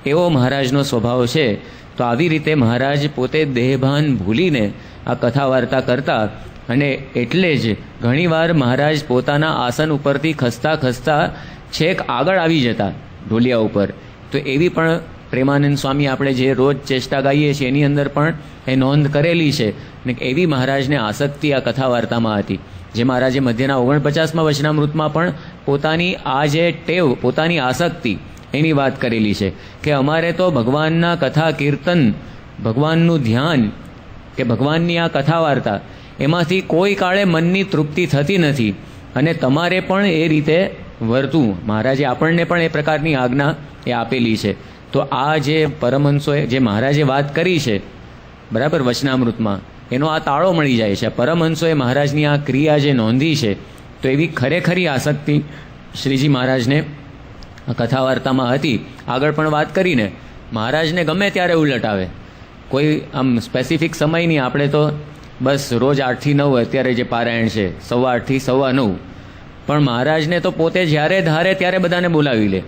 એવો મહારાજનો સ્વભાવ છે. તો આવી રીતે મહારાજ પોતે દેહભાન ભૂલીને આ કથા વાર્તા કરતા, અને એટલે જ ઘણીવાર મહારાજ પોતાના આસન ઉપરથી ખસતા ખસતા છેક આગળ આવી જતા ઢોલિયા ઉપર. તો એવી પણ પ્રેમાનંદ સ્વામી આપણે જે રોજ ચેષ્ટા ગાઈએ છીએ એની અંદર પણ એ નોંધ કરેલી છે. ને એવી મહારાજને આસક્તિ આ કથા વાર્તામાં હતી, જે મહારાજે મધ્યના 49માં વચનામૃતમાં પણ પોતાની આ જે ટેવ, પોતાની આસક્તિ એની વાત કરેલી છે કે અમારે તો ભગવાનના કથા કીર્તન, ભગવાનનું ધ્યાન કે ભગવાનની આ કથા વાર્તા, એમાંથી કોઈ કાળે મનની તૃપ્તિ થતી નથી, અને તમારે પણ એ રીતે વર્તું. મહારાજે આપણને પણ એ પ્રકારની આજ્ઞા એ આપેલી છે. તો આ જે પરમહંસોએ જે મહારાજે વાત કરી છે બરાબર વચનામૃતમાં, એનો આ તાળો મળી જાય છે. પરમહંસોએ મહારાજની આ ક્રિયા જે નોંધી છે, તો એવી ખરેખરી આસક્તિ શ્રીજી મહારાજને કથા વાર્તામાં હતી. આગળ પણ વાત કરીને મહારાજને ગમે ત્યારે ઉલટ આવે, કોઈ આમ સ્પેસિફિક સમય નહીં. આપણે તો બસ રોજ 8 થી 9 અત્યારે જે પારાયણ છે 8:15 થી 9:15, પણ મહારાજને તો પોતે જ્યારે ધારે ત્યારે બધાને બોલાવી લે,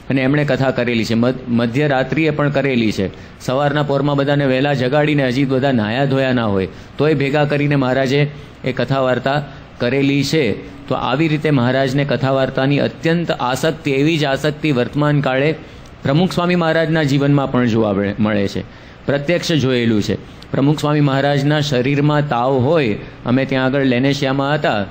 અને એમણે કથા કરેલી છે. મધ્યરાત્રિએ પણ કરેલી છે. સવારના પોરમાં બધાને વહેલા જગાડીને, હજી બધા નાહ્યા ધોયા ના હોય તોય ભેગા કરીને મહારાજે એ કથા વાર્તા કરેલી છે. તો આવી રીતે મહારાજને કથા વાર્તાની અત્યંત આસક્તિ, એવી જ આસક્તિ વર્તમાન કાળે પ્રમુખ સ્વામી મહારાજના જીવનમાં પણ જોવા મળે છે. પ્રત્યક્ષ જોયેલું છે. પ્રમુખ સ્વામી મહારાજના શરીરમાં તાવ હોય, અમે ત્યાં આગળ લેનેશિયામાં હતા,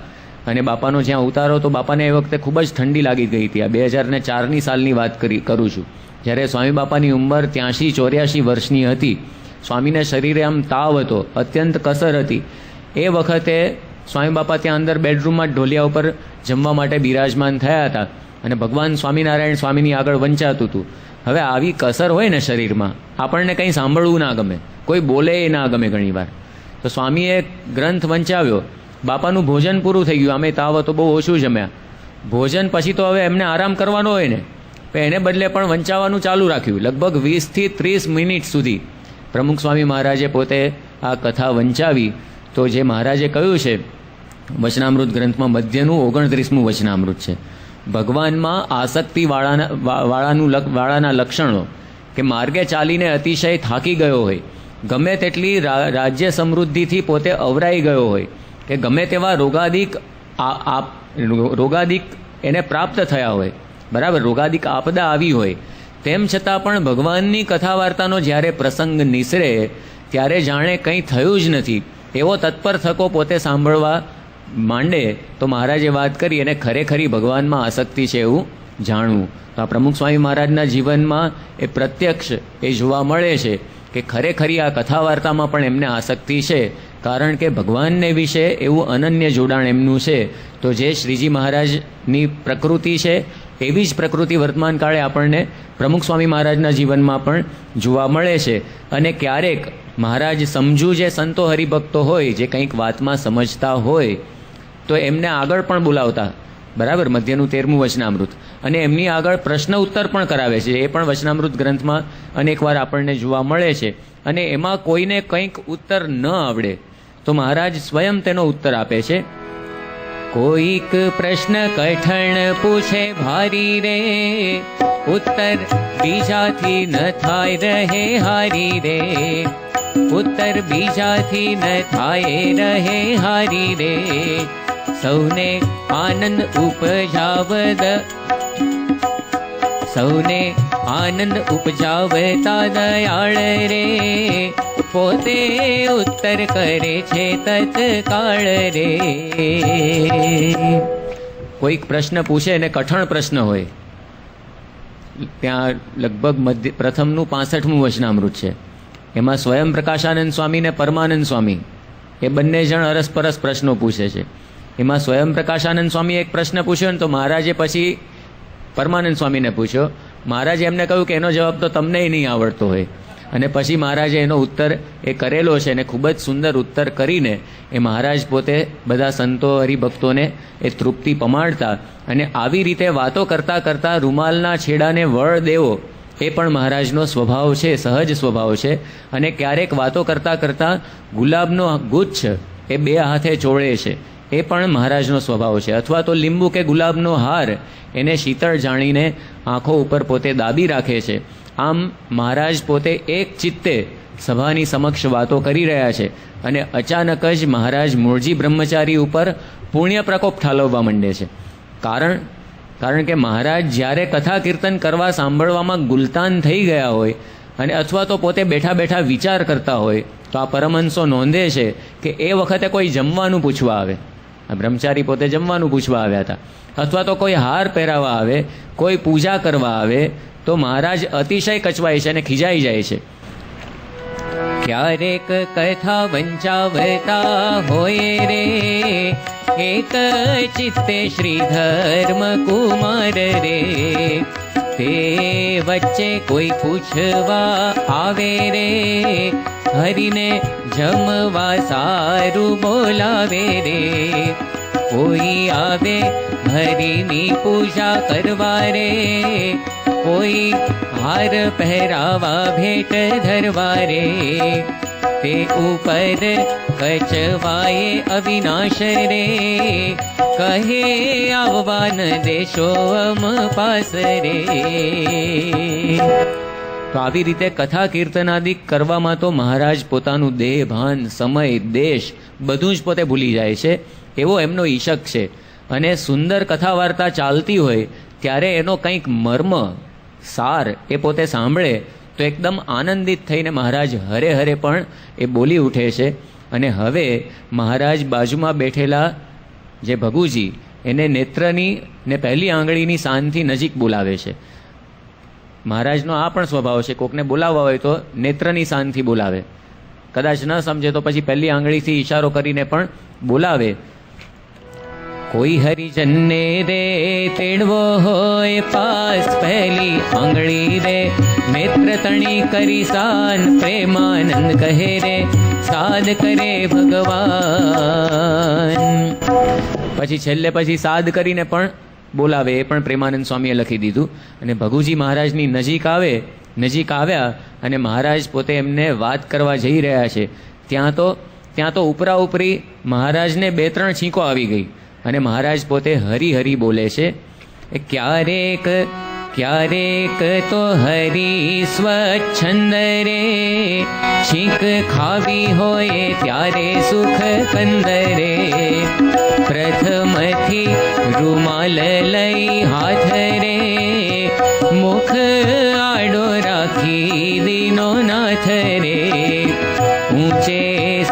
અને બાપાનો જ્યાં ઉતારો, તો બાપાને એ વખતે ખૂબ જ ઠંડી લાગી ગઈ હતી. આ 2004ની સાલની વાત કરું છું, જ્યારે સ્વામી બાપાની ઉંમર 83-84 વર્ષની હતી. સ્વામીને શરીરે આમ તાવ હતો, અત્યંત કસર હતી. એ વખતે સ્વામી બાપા ત્યાં અંદર બેડરૂમમાં ઢોલિયા ઉપર જમવા માટે બિરાજમાન થયા હતા, અને ભગવાન સ્વામિનારાયણ સ્વામીની આગળ વંચાતું હતું. હવે આવી કસર હોય ને શરીરમાં, આપણને કંઈ સાંભળવું ના ગમે, કોઈ બોલે એ ના ગમે ઘણીવાર. તો સ્વામીએ ગ્રંથ વંચાવ્યો, બાપાનું ભોજન પૂરું થઈ ગયું, અમે તાવ હતો બહુ ઓછું જમ્યા. ભોજન પછી તો હવે એમને આરામ કરવાનો હોય ને, તો એને બદલે પણ વંચાવવાનું ચાલુ રાખ્યું. લગભગ 20 થી 30 મિનિટ સુધી પ્રમુખ સ્વામી મહારાજે પોતે આ કથા વંચાવી. તો જે મહારાજે કહ્યું છે વચનામૃત ગ્રંથમાં, મધ્યનું 29મું વચનામૃત છે, ભગવાનમાં આસક્તિવાળાના લક્ષણો, કે માર્ગે ચાલીને અતિશય થાકી ગયો હોય, ગમે તેટલી રાજ્ય સમૃદ્ધિથી પોતે અવરાઈ ગયો હોય, કે ગમે તેવા રોગાદિક એને પ્રાપ્ત થયા હોય, બરાબર, રોગાદિક આપદા આવી હોય, તેમ છતાં પણ ભગવાનની કથા વાર્તાનો જ્યારે પ્રસંગ નિસરે ત્યારે જાણે કંઈ થયું જ નથી એવો તત્પર થકો પોતે સાંભળવા માંડે. તો મહારાજે વાત કરી, અને ખરેખરી ભગવાનમાં આસક્તિ છે એવું જાણવું. તો આ પ્રમુખ સ્વામી મહારાજના જીવનમાં એ પ્રત્યક્ષ એ જોવા મળે છે કે ખરેખરી આ કથા વાર્તામાં પણ એમને આસક્તિ છે, કારણ કે ભગવાનને વિશે એવું અનન્ય જોડાણ એમનું છે. તો જે શ્રીજી મહારાજની પ્રકૃતિ છે એવી જ પ્રકૃતિ વર્તમાન કાળે આપણને પ્રમુખ સ્વામી મહારાજના જીવનમાં પણ જોવા મળે છે. અને ક્યારેક મહારાજ સમજુ જે સંતો હરિભક્તો હોય, જે કંઈક વાતમાં સમજતા હોય, તો એમને આગળ પણ બોલાવતા, બરાબર, મધ્યનું 13મું વચનામૃત, અને એમની આગળ પ્રશ્ન ઉત્તર પણ કરાવે છે. એ પણ વચનામૃત ગ્રંથમાં અનેકવાર આપણને જોવા મળે છે. અને એમાં કોઈને કંઈક ઉત્તર ન આવડે તો મહારાજ સ્વયં તેનો ઉત્તર આપે છે. કોઈક પ્રશ્ન કઠણ પૂછે ભારી રે, ઉત્તર બીજાથી ન થાય રહે હારી રે, ઉત્તર બીજાથી ન થાય રહે હારી રે, સૌને આનંદ ઉપજાવદ, સૌને આનંદ ઉપજાવતા દયાળ રે, પોતે ઉત્તર કરે છે તત્કાળ રે. કોઈક પ્રશ્ન પૂછે અને કઠણ પ્રશ્ન હોય, ત્યાં લગભગ પ્રથમનું 65મું વચનામૃત છે, એમાં સ્વયં પ્રકાશાનંદ સ્વામી ને પરમાનંદ સ્વામી એ બંને જણ અરસપરસ પ્રશ્નો પૂછે છે. એમાં સ્વયં પ્રકાશાનંદ સ્વામી એક પ્રશ્ન પૂછ્યો ને તો મહારાજે પછી પરમાનંદ સ્વામીને પૂછ્યો. મહારાજે એમને કહ્યું કે એનો જવાબ તો તમને નહીં આવડતો હોય, અને પછી મહારાજે એનો ઉત્તર એ કરેલો છે, અને ખૂબ જ સુંદર ઉત્તર કરીને એ મહારાજ પોતે બધા સંતો હરિભક્તોને એ તૃપ્તિ પમાડતા. અને આવી રીતે વાતો કરતાં કરતાં રૂમાલના છેડાને વળ દેવો એ પણ મહારાજનો સ્વભાવ છે, સહજ સ્વભાવ છે. અને ક્યારેક વાતો કરતાં કરતાં ગુલાબનો ગુચ્છ એ 2 હાથે ચોળે છે, એ પણ મહારાજનો સ્વભાવ છે. અથવા તો લીંબુ કે ગુલાબનો હાર એને શીતળ જાણીને આંખો ઉપર પોતે દાબી રાખે છે. આમ મહારાજ પોતે એક ચિત્તે સભાની સમક્ષ વાતો કરી રહ્યા છે, અને અચાનક જ મહારાજ મૂળજી બ્રહ્મચારી ઉપર પુણ્ય પ્રકોપ ઠાલવવા માંડે છે. કારણ કે મહારાજ જ્યારે કથા કીર્તન કરવા સાંભળવામાં ગુલતાન થઈ ગયા હોય, અને અથવા તો પોતે બેઠા બેઠા વિચાર કરતા હોય, તો આ પરમહંસો નોંધે છે કે એ વખતે કોઈ જમવાનું પૂછવા આવે, આ બ્રહ્મચારી પોતે જમવાનું પૂછવા આવ્યા હતા, અથવા તો કોઈ હાર પહેરાવા આવે, કોઈ પૂજા કરવા આવે, તો મહારાજ અતિશય કચવાય છે અને ખીજાઈ જાય છે. ક્યારેક કથા વંચાવતા હોય રે, એક ચિત્તે શ્રી ધર્મ કુમાર રે, તે વચ્ચે કોઈ પૂછવા આવે રે, હરિને જમવા સારું બોલાવે રે. કોઈ આવે હરિની પૂજા કરવા રે, કોઈ હાર પહેરાવા ભેટ ધરવા રે, તે ઉપર કચવાય અવિનાશ રે, કહે આવવા ન દેશો અમ પાસ રે. તો આવી રીતે કથા કીર્તનાદિક કરવામાં તો મહારાજ પોતાનું દેહ ભાન, સમય, દેશ બધું જ પોતે ભૂલી જાય છે, એવો એમનો ઈશક છે. અને સુંદર કથા વાર્તા ચાલતી હોય ત્યારે એનો કંઈક મર્મ, સાર એ પોતે સાંભળે તો એકદમ આનંદિત થઈને મહારાજ હરે હરે પણ એ બોલી ઉઠે છે. અને હવે મહારાજ બાજુમાં બેઠેલા જે ભગુજી એને નેત્રની ને પહેલી આંગળીની સાનથી નજીક બોલાવે છે. મહારાજનો આ પણ સ્વભાવ છે, કોકને બોલાવવા હોય તો નેત્રની સાનથી બોલાવે, કદાચ ન સમજે તો પછી પહેલી આંગળીથી ઈશારો કરીને પણ બોલાવે. કોઈ હરિજનને રે તેડવો હોય પાસ, પહેલી આંગળી રે નેત્ર તણી કરી સાન, પ્રેમાનંદ કહે રે સાદ કરે ભગવાન. પછી છેલ્લે પછી સાદ કરીને પણ બોલાવે, એ પણ પ્રેમાનંદ સ્વામીએ લખી દીધું. અને ભગુજી મહારાજની નજીક આવ્યા અને મહારાજ પોતે એમને વાત કરવા જઈ રહ્યા છે. ત્યાં તો ઉપરા ઉપરી મહારાજને 2-3 છીંકો આવી ગઈ, અને મહારાજ પોતે હરી હરી બોલે છે. ક્યારેક તો હરી સ્વચ્છંદ રે, છીંક ખાવી હોય ત્યારે સુખ કંદરે, પ્રથમથી રૂમાલ લઈ હાથ રે, મુખ આડો રાખી દીનો નાથ રે, ઊંચે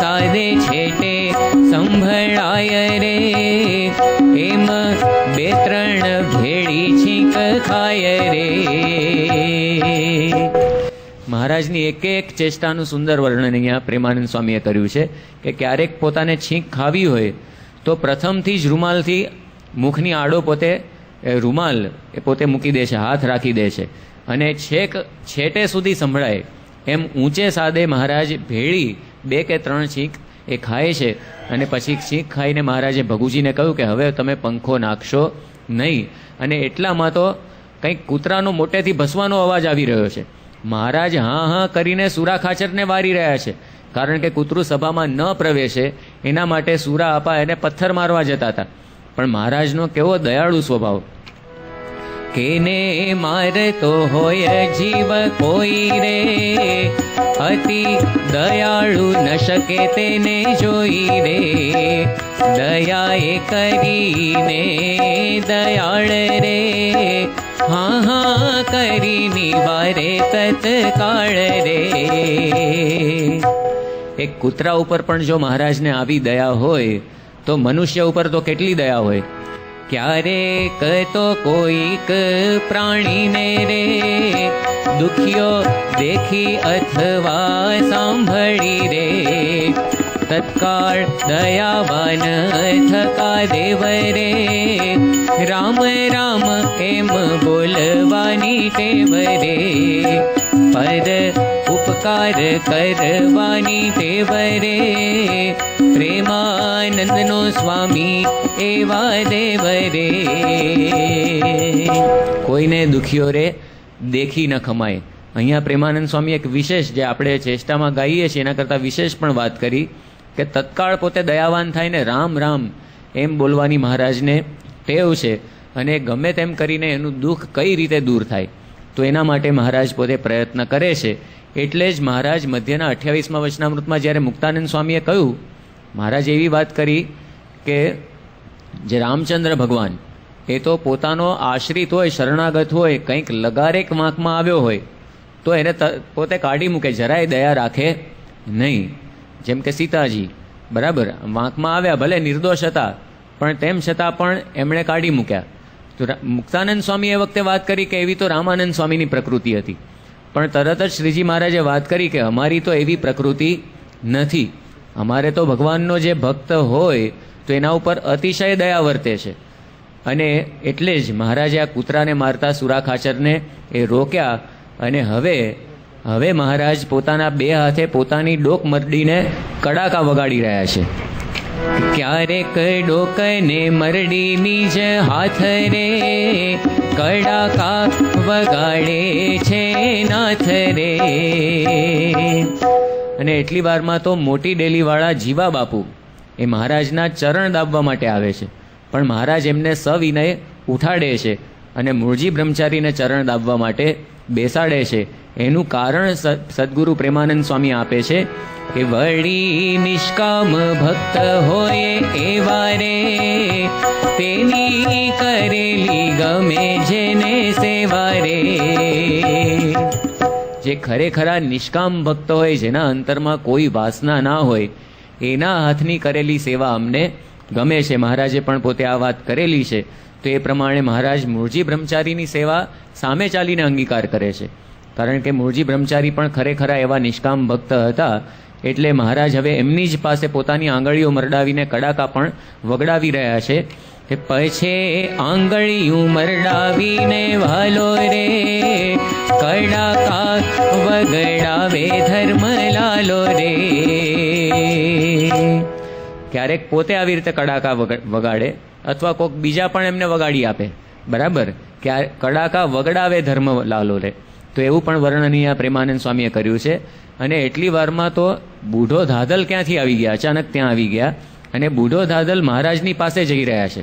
સાદે છેટે સંભળાય રે, એમ 2-3 ભેળી છીંક ખાય રે. મહારાજની એક એક ચેષ્ટાનું સુંદર વર્ણન અહીંયા પ્રેમાનંદ સ્વામીએ કર્યું છે કે ક્યારેક પોતાને છીંક ખાવી હોય તો પ્રથમથી જ રૂમાલથી મુખની આડો પોતે રૂમાલ એ પોતે મૂકી દે છે, હાથ રાખી દે છે, અને છેક છેટે સુધી સંભળાય એમ ઊંચે સાદે મહારાજ ભેળી 2 કે 3 છીંક એ ખાય છે. અને પછી છીંક ખાઈને મહારાજે ભગુજીને કહ્યું કે હવે તમે પંખો નાખશો નહીં. અને એટલામાં તો કંઈક કૂતરાનો મોટેથી ભસવાનો અવાજ આવી રહ્યો છે. મહારાજ હા હા કરીને સુરા ખાચરને વારી રહ્યા છે, કારણ કે કૂતરું સભામાં ન પ્રવેશે એના માટે સુરા આપા એને પથ્થર મારવા જતા હતા. પણ મહારાજનો કેવો દયાળુ સ્વભાવ, કેને મારતો હોય જીવ કોઈ રે, અતિ દયાળુ ન શકે તેને જોઈ રે, દયાએ કરીને દયાળ રે, હા હા કરી નિવારે તત્કાળ રે. એક કૂતરા ઉપર પણ જો મહારાજને આવી દયા હોય તો મનુષ્ય ઉપર તો કેટલી દયા હોય. ક્યારેક તો કોઈક પ્રાણીને રે દુખ્યો દેખી અથવા સાંભળી રે તત્કાળ દયાવાન થકા દેવ રે. રામ રામ એમ બોલવાની ટેવ રે પર ઉપકાર કરવાની ટેવ રે. પ્રેમાનંદનો સ્વામી એવા દેવ રે. કોઈને દુખ્યો રે દેખી ન ખમાય. અહીંયા પ્રેમાનંદ સ્વામી એક વિશેષ, જે આપણે ચેષ્ટામાં ગાઈએ છીએ એના કરતાં વિશેષ પણ વાત કરી કે તત્કાળ પોતે દયાવાન થાય ને રામ રામ એમ બોલવાની મહારાજને ટેવ છે, અને ગમે તેમ કરીને એનું દુઃખ કઈ રીતે દૂર થાય તો એના માટે મહારાજ પોતે પ્રયત્ન કરે છે. એટલે જ મહારાજ મધ્યના 28મા વચનામૃતમાં જ્યારે મુક્તાનંદ સ્વામીએ કહ્યું, મહારાજ એવી વાત કરી કે જે રામચંદ્ર ભગવાન એ તો પોતાનો આશ્રિત હોય, શરણાગત હોય, કંઈક લગારેક વાંકમાં આવ્યો હોય તો એને પોતે કાઢી મૂકે, જરાય દયા રાખે નહીં. જેમ કે સીતાજી બરાબર વાંકમાં આવ્યા, ભલે નિર્દોષ હતા પણ તેમ છતાં પણ એમણે કાઢી મૂક્યા. તો મુક્તાનંદ સ્વામી એ વખતે વાત કરી કે એવી તો રામાનંદ સ્વામીની પ્રકૃતિ હતી, પણ તરત જ શ્રીજી મહારાજે વાત કરી કે અમારી તો એવી પ્રકૃતિ નથી. અમારે તો ભગવાનનો જે ભક્ત હોય તો એના ઉપર અતિશય દયા વર્તે છે. અને એટલે જ મહારાજે આ કૂતરાને મારતા સુરા ખાચરને એ રોક્યા. અને હવે મહારાજ પોતાના બે હાથે પોતાની ડોક મરડીને કડાકા વગાડી રહ્યા છે. ક્યારેક ડોકને મરડીની જ હાથ રે કડાકા વગાડે છે નાથ રે. અને એટલી વારમાં તો મોટી ડેલીવાળા જીવા બાપુ એ મહારાજના ચરણ દાબવા માટે આવે છે, પણ મહારાજ એમને સવિનય ઉઠાડે છે અને મૂળજી બ્રહ્મચારીને ચરણ દાબવા માટે બેસાડે છે. એનું કારણ સદગુરુ પ્રેમાનંદ સ્વામી આપે છે કે વળી નિષ્કામ ભક્ત હોય એવા રે તેની કરેલી ગમે જેને સેવા રે. જે ખરેખરા નિષ્કામ ભક્ત હોય, જેના અંતરમાં કોઈ વાસના ના હોય, એના હાથની કરેલી સેવા અમને ગમે છે. મહારાજે પણ પોતે આ વાત કરેલી છે. તો એ પ્રમાણે મહારાજ મૂળજી બ્રહ્મચારીની સેવા સામે ચાલીને અંગીકાર કરે છે, કારણ કે મૂળજી બ્રહ્મચારી પણ ખરેખરા એવા નિષ્કામ ભક્ત હતા. એટલે મહારાજ હવે એમની જ પાસે પોતાની આંગળીઓ મરડાવીને કડાકા પણ વગડાવી રહ્યા છે કે પછી આંગળીયું મરડાવીને વાલો રે કડાકા વગડાવે ધર્મલાલો રે. ક્યારેક પોતે આવી રીતે કડાકા વગાડે અથવા કોઈક બીજા પણ એમને વગાડી આપે, બરાબર, કડાકા વગડાવે ધર્મલાલો રે. તો એવું પણ વર્ણનીય પ્રેમાનંદ સ્વામીએ કર્યું છે. અને એટલી વારમાં તો બૂઢો ધાદલ ક્યાંથી આવી ગયા, અચાનક ત્યાં આવી ગયા. અને બૂઢો ધાદલ મહારાજની પાસે જઈ રહ્યા છે.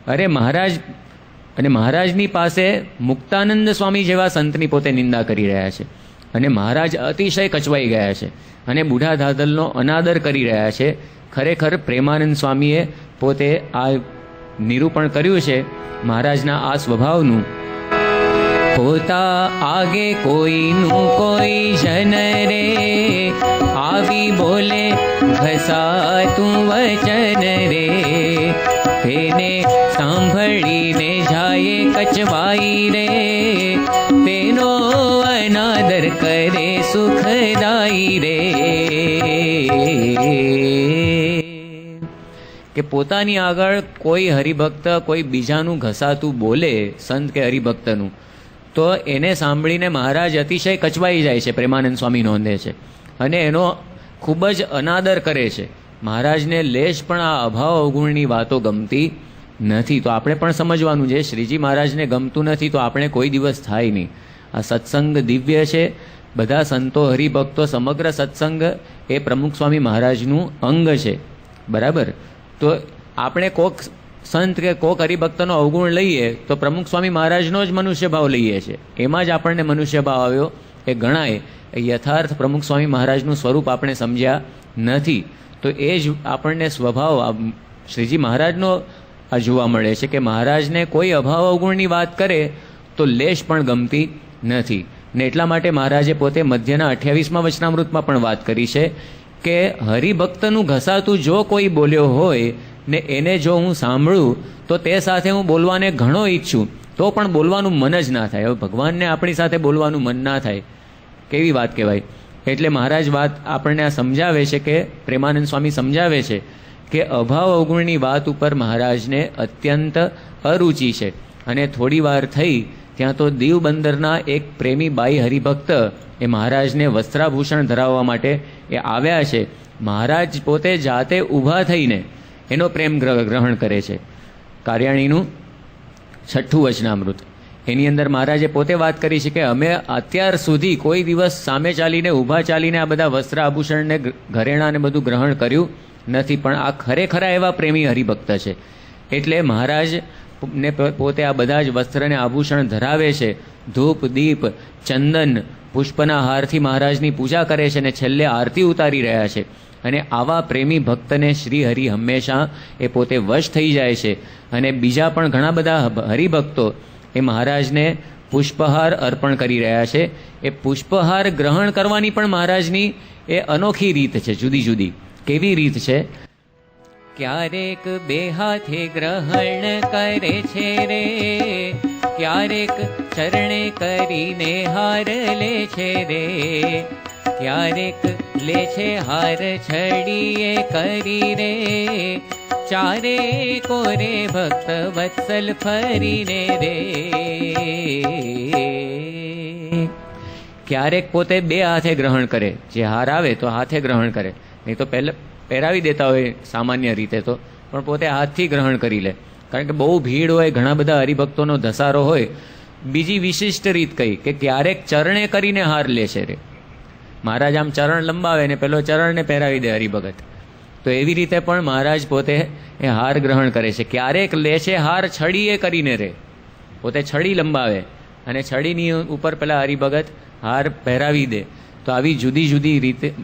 અરે મહારાજની પાસે મુક્તાનંદ સ્વામી જેવા સંતની પોતે નિંદા કરી રહ્યા છે. અને મહારાજ અતિશય કચવાઈ ગયા છે અને બૂઢા ધાદલનો અનાદર કરી રહ્યા છે. ખરેખર પ્રેમાનંદ સ્વામીએ પોતે આ નિરૂપણ કર્યું છે મહારાજના આ સ્વભાવનું. પોતા આગે કોઈનું કોઈ જન રે આવી બોલે ઘસાતું વચન રે તેને સાંભળીને જાય કચવાઈ રે તેનો અનાદર કરે સુખદાઈ રે. કે પોતાની આગળ કોઈ હરિભક્ત કોઈ બીજાનું ઘસાતું બોલે, સંત કે હરિભક્તનું, તો એને સાંભળીને મહારાજ અતિશય કચવાઈ જાય છે, પ્રેમાનંદ સ્વામી નોંધે છે. અને એનો ખૂબ જ અનાદર કરે છે. મહારાજને લેશ પણ આ અભાવ અવગુણની વાતો ગમતી નથી. તો આપણે પણ સમજવાનું છે, શ્રીજી મહારાજને ગમતું નથી તો આપણે કોઈ દિવસ થાય નહીં. આ સત્સંગ દિવ્ય છે. બધા સંતો હરિભક્તો સમગ્ર સત્સંગ એ પ્રમુખ સ્વામી મહારાજનું અંગ છે, બરાબર. તો આપણે કોક સંત કે કોક હરિભક્તનો અવગુણ લઈએ તો પ્રમુખ સ્વામી મહારાજનો જ મનુષ્ય ભાવ લઈએ છીએ, એમાં જ આપણને મનુષ્ય ભાવ આવ્યો એ ગણાય. યથાર્થ પ્રમુખ સ્વામી મહારાજનું સ્વરૂપ આપણે સમજ્યા નથી. તો એ જ આપણને સ્વભાવ શ્રીજી મહારાજનો જોવા મળે છે કે મહારાજને કોઈ અભાવ અવગુણની વાત કરે તો લેશ પણ ગમતી નથી. ને એટલા માટે મહારાજે પોતે મધ્યના 28મા વચનામૃતમાં પણ વાત કરી છે કે હરિભક્તનું ઘસાતું જો કોઈ બોલ્યો હોય ને એને જો હું સાંભળું તો તે સાથે હું બોલવાને ઘણો ઈચ્છું તો પણ બોલવાનું મન જ ના થાય. હવે ભગવાનને આપણી સાથે બોલવાનું મન ના થાય, કેવી વાત કહેવાય. એટલે મહારાજ વાત આપણને આ સમજાવે છે કે પ્રેમાનંદ સ્વામી સમજાવે છે કે અભાવ અવગુણની વાત ઉપર મહારાજને અત્યંત અરુચિ છે. અને થોડી વાર થઈ ત્યાં તો દીવ બંદરના એક પ્રેમી બાઈ હરિભક્ત એ મહારાજને વસ્ત્રાભૂષણ ધરાવવા માટે એ આવ્યા છે. મહારાજ પોતે જાતે ઊભા થઈને એનો પ્રેમ ગ્રહણ કરે છે. કાર્યાણીનું 6ઠ્ઠું વચનામૃત એની અંદર મહારાજે પોતે વાત કરી છે કે અમે અત્યાર સુધી કોઈ દિવસ સામે ચાલીને ઊભા ચાલીને આ બધા વસ્ત્ર આભૂષણને ઘરેણાને બધું ગ્રહણ કર્યું નથી, પણ આ ખરેખરા એવા પ્રેમી હરિભક્ત છે. એટલે મહારાજ ને પોતે આ બધા જ વસ્ત્રને આભૂષણ ધરાવે છે. ધૂપ દીપ ચંદન પુષ્પના હારથી મહારાજની પૂજા કરે છે અને છેલ્લે આરતી ઉતારી રહ્યા છે. અને આવા પ્રેમી ભક્તને શ્રી હરિ હંમેશા એ પોતે વશ થઈ જાય છે. અને બીજા પણ ઘણા બધા હરિભક્તો એ મહારાજને પુષ્પહાર અર્પણ કરી રહ્યા છે. એ પુષ્પહાર ગ્રહણ કરવાની પણ મહારાજની એ અનોખી રીત છે, જુદી જુદી. કેવી રીત છે? ક્યારેક બે હાથે ગ્રહણ કરે છે રે, ક્યારેક ચરણે કરીને હાર લે છે રે, ક્યારેક લે છે હાર છડીએ કરી રે, ચારે કોરે ભક્ત વત્સલ ફરીને રે. ક્યારેક પોતે બે હાથે ગ્રહણ કરે, જે હાર આવે તો હાથે ગ્રહણ કરે, નહીં તો પહેરાવી દેતા હોય સામાન્ય રીતે તો, પણ પોતે હાથથી ગ્રહણ કરી લે. કારણ કે બહુ ભીડ હોય, ઘણા બધા હરિભક્તોનો ધસારો હોય. બીજી વિશિષ્ટ રીત કઈ કે ક્યારેક ચરણે કરીને હાર લે છે રે. મહારાજ આમ ચરણ લંબાવે ને પેલો ચરણને પહેરાવી દે હરિભગત. તો એવી રીતે પણ મહારાજ પોતે એ હાર ગ્રહણ કરે છે. ક્યારેક લે છે હાર છડીએ કરીને રે, પોતે છડી લંબાવે અને છડીની ઉપર પેલા હરિભગત હાર પહેરાવી દે. તો આવી જુદી જુદી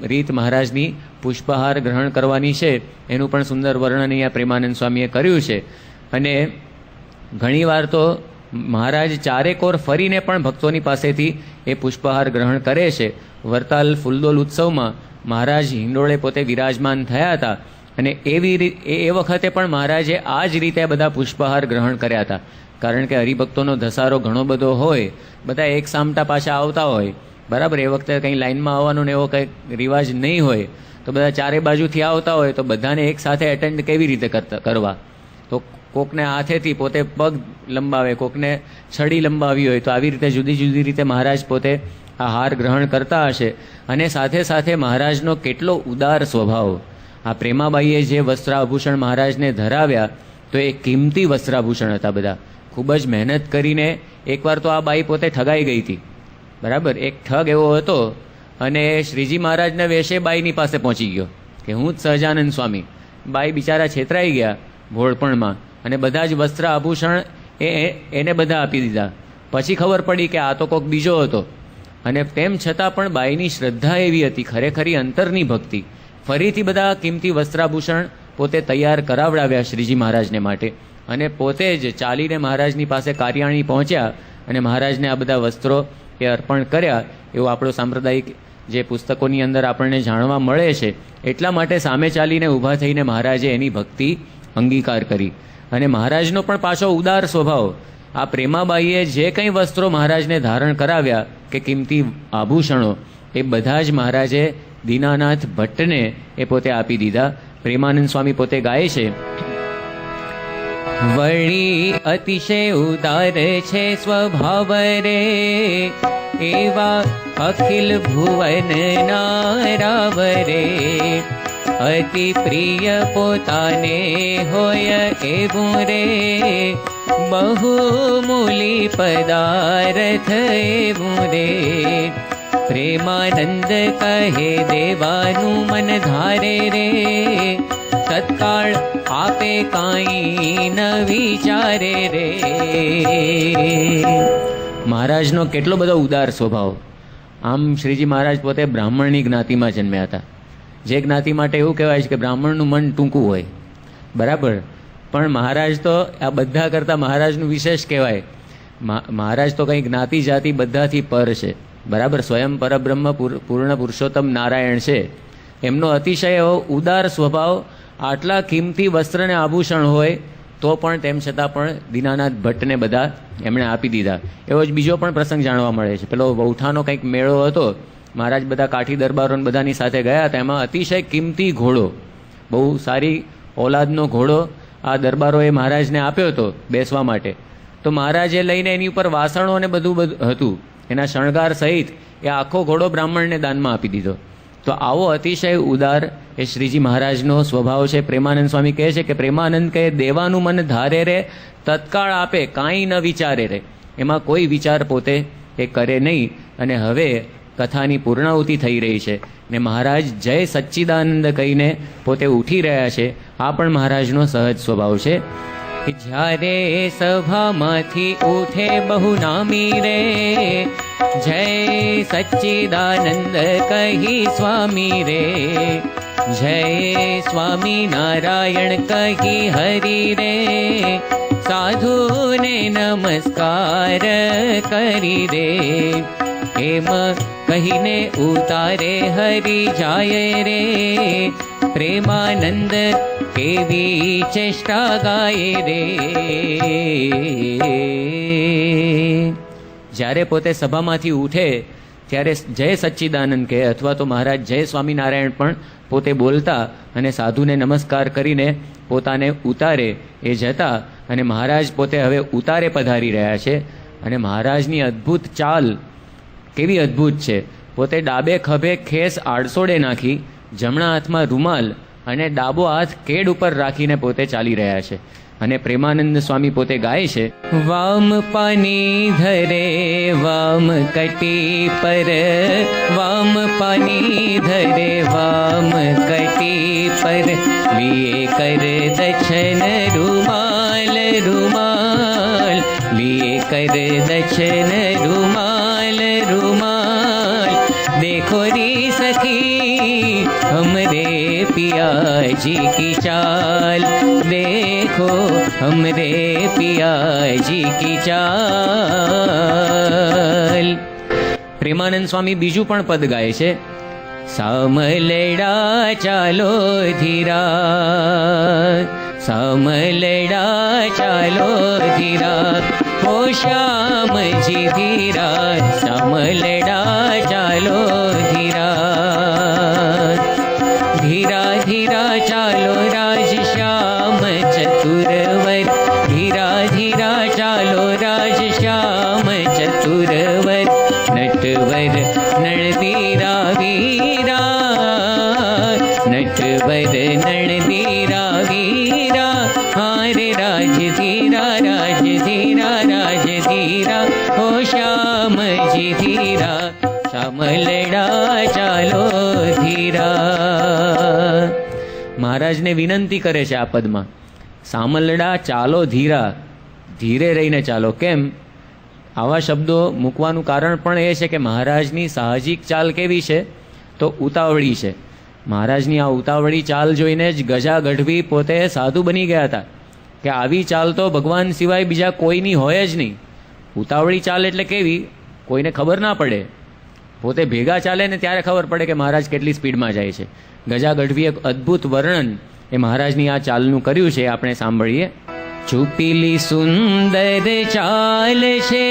રીત મહારાજની પુષ્પહાર ગ્રહણ કરવાની છે. એનું પણ સુંદર વર્ણન અહીંયા પ્રેમાનંદ સ્વામીએ કર્યું છે. અને ઘણીવાર તો મહારાજ ચારેકોર ફરીને પણ ભક્તોની પાસેથી એ પુષ્પહાર ગ્રહણ કરે છે. વરતાલ ફૂલદોલ ઉત્સવમાં મહારાજ હિંડોળે પોતે વિરાજમાન થયા હતા અને એ વખતે પણ મહારાજે આ જ રીતે બધા પુષ્પહાર ગ્રહણ કર્યા હતા. કારણ કે હરિભક્તોનો ધસારો ઘણો બધો હોય, બધા એક સામટા પાછા આવતા હોય, બરાબર. એ વખતે કંઈ લાઇનમાં આવવાનો ને એવો કંઈ રિવાજ નહીં હોય, તો બધા ચારે બાજુથી આવતા હોય તો બધાને એક સાથે એટેન્ડ કેવી રીતે કરવા? તો કોકને હાથેથી પોતે પગ લંબાવે, કોકને છડી લંબાવી હોય, તો આવી રીતે જુદી જુદી રીતે મહારાજ પોતે આ હાર ગ્રહણ કરતા હશે. અને સાથે સાથે મહારાજનો કેટલો ઉદાર સ્વભાવ. આ પ્રેમાબાઈએ જે વસ્ત્રાભૂષણ મહારાજને ધરાવ્યા તો એ કિંમતી વસ્ત્રાભૂષણ હતા બધા. ખૂબ જ મહેનત કરીને એકવાર તો આ બાઈ પોતે ઠગાઈ ગઈ હતી, બરાબર. એક ઠગ એવો હતો અને શ્રીજી મહારાજના વેશે બાઈની પાસે પહોંચી ગયો કે હું જ સહજાનંદ સ્વામી. બાઈ બિચારા છેતરાઈ ગયા ભોળપણમાં અને બધા જ વસ્ત્ર આભૂષણ એને બધા આપી દીધા. પછી ખબર પડી કે આ તો કોઈક બીજો હતો. અને તેમ છતાં પણ બાઈની શ્રદ્ધા એવી હતી, ખરેખરી અંતરની ભક્તિ. ફરીથી બધા કિંમતી વસ્ત્રાભૂષણ પોતે તૈયાર કરાવડાવ્યા શ્રીજી મહારાજને માટે અને પોતે જ ચાલીને મહારાજની પાસે કાર્યાણી પહોંચ્યા અને મહારાજને આ બધા વસ્ત્રો એ અર્પણ કર્યા. એવું આપણો સાંપ્રદાયિક જે પુસ્તકોની અંદર આપણને જાણવા મળે છે. એટલા માટે સામે ચાલીને ઊભા થઈને મહારાજે એની ભક્તિ અંગીકાર કરી. અને મહારાજનો પણ પાછો ઉદાર સ્વભાવ. આ પ્રેમાબાઈએ જે કંઈ વસ્ત્રો મહારાજને ધારણ કરાવ્યા કે કિંમતી આભૂષણો, એ બધા જ મહારાજે દીનાનાથ ભટ્ટને એ પોતે આપી દીધા. પ્રેમાનંદ સ્વામી પોતે ગાય છે, વળી અતિશય ઉદાર છે સ્વભાવ રે, એવા અખિલ ભુવન નારાવ રે, અતિ પ્રિય પોતાને હોય એવું રે, બહુમૂલી પદાર્થ એવું રે, પ્રેમાનંદ કહે દેવાનું મન ધારે રે, તત્કાળ આપે કાંઈ ન વિચારે રે. મહારાજનો કેટલો બધો ઉદાર સ્વભાવ. આમ શ્રીજી મહારાજ પોતે બ્રાહ્મણની જ્ઞાતિમાં જન્મ્યા હતા. જે જ્ઞાતિ માટે એવું કહેવાય છે કે બ્રાહ્મણનું મન ટૂંકું હોય, બરાબર. પણ મહારાજ તો આ બધા કરતાં મહારાજનું વિશેષ કહેવાય. મહારાજ તો કંઈ જ્ઞાતિ જાતિ બધાથી પર છે, બરાબર, સ્વયં પરબ્રહ્મ પૂર્ણ પુરુષોત્તમ નારાયણ છે. એમનો અતિશય એવો ઉદાર સ્વભાવ, આટલા કિંમતી વસ્ત્ર અને આભૂષણ હોય તો પણ તેમ છતાં પણ દીનાનાથ ભટ્ટને બધા એમણે આપી દીધા. એવો જ બીજો પણ પ્રસંગ જાણવા મળે છે. પેલો વૌઠાનો કંઈક મેળો હતો, મહારાજ બધા કાઠી દરબારોને બધાની સાથે ગયા હતા. એમાં અતિશય કિંમતી ઘોડો, બહુ સારી ઓલાદનો ઘોડો આ દરબારોએ મહારાજને આપ્યો હતો બેસવા માટે. તો મહારાજે લઈને એની ઉપર વાસણો અને બધું હતું, એના શણગાર સહિત એ આખો ઘોડો બ્રાહ્મણને દાનમાં આપી દીધો. તો આવો અતિશય ઉદાર એ શ્રીજી મહારાજનો સ્વભાવ છે. પ્રેમાનંદ સ્વામી કહે છે કે પ્રેમાનંદ કહે, દેવાનું મન ધારે રે, તત્કાળ આપે, કાંઈ ન વિચારે રે. એમાં કોઈ વિચાર પોતે એ કરે નહીં. અને હવે કથાની પૂર્ણાહુતિ થઈ રહી છે ને મહારાજ જય સચ્ચિદાનંદ કહીને પોતે ઉઠી રહ્યા છે. આ પણ મહારાજનો સહજ સ્વભાવ છે. જ્યારે સભામાંથી ઉઠે બહુ નામી રે, જય સચ્ચિદાનંદ કહી સ્વામી રે, જય સ્વામી નારાયણ કહી હરિ રે, સાધુને નમસ્કાર કરી રે. એમ કહીને ઉતારે હરિ જાય રે, પ્રેમાનંદ કેવી ચેષ્ટા ગાય રે. જ્યારે પોતે સભામાંથી ઉઠે ત્યારે જય સચ્ચિદાનંદ કહે, અથવા તો મહારાજ જય સ્વામિનારાયણ પણ પોતે બોલતા અને સાધુને નમસ્કાર કરીને પોતાને ઉતારે એ જતા. અને મહારાજ પોતે હવે ઉતારે પધારી રહ્યા છે. અને મહારાજની અદ્ભુત ચાલ કેવી અદ્ભુત છે. પોતે ડાબે ખભે ખેસ આડસોડે નાખી, જમણા હાથમાં રૂમાલ અને ડાબો હાથ કેડ ઉપર રાખીને પોતે ચાલી રહ્યા છે. અને પ્રેમાનંદ સ્વામી પોતે ગાય છે, વામ પાની ધરે વામ કટી પર, વામ પાની ધરે વામ કટી પર, લીએ કર દક્ષિણ રૂમાલ રૂમાલ, લીએ કર દક્ષિણ રૂમાલ રૂમાલ. देखो री सखी हमरे पियाजी की चाल, देखो हमरे पियाजी की चाल. પ્રેમાનંદ સ્વામી બીજું પણ પદ ગાય છે, સામલડા ચાલો ધીરા, સામલડા ચાલો ધીરા, ઓ શ્યામજી ધીરા, સામલડા ચાલો ધીરા, ધીરા ધીરા ચાલો રાજ શ્યામ ચતુરવર, ધીરા ધીરા ચાલો રાજ શ્યામ ચતુરવર, નટવર નળવીરા વીરા, નટવર નળવીરા વીરા, હારે રાજ ધીરા, રાજ ધીરા, રાજ ધીરા, હો શ્યામજી ધીરા, શ્યામલડા ચાલો ધીરા. મહારાજને વિનંતી કરે છે આ પદમાં, સામલડા ચાલો ધીરા, ધીરે રહીને ચાલો. કેમ આવા શબ્દો મૂકવાનું કારણ પણ એ છે કે મહારાજની સાહજિક ચાલ કેવી છે તો ઉતાવળી છે. મહારાજની આ ઉતાવળી ચાલ જોઈને જ ગજા ગઢવી પોતે સાધુ બની ગયા હતા કે આવી ચાલ તો ભગવાન સિવાય બીજા કોઈની હોય જ નહીં. ઉતાવળી ચાલ એટલે કેવી, કોઈને ખબર ના પડે, પોતે ભેગા ચાલે ને ત્યારે ખબર પડે કે મહારાજ કેટલી સ્પીડમાં જાય છે. ગજા ગઢવીએ એક અદ્ભુત વર્ણન એ મહારાજની આ ચાલનું કર્યું છે, આપણે સાંભળીએ. છુપીલી સુંદર ચાલ છે,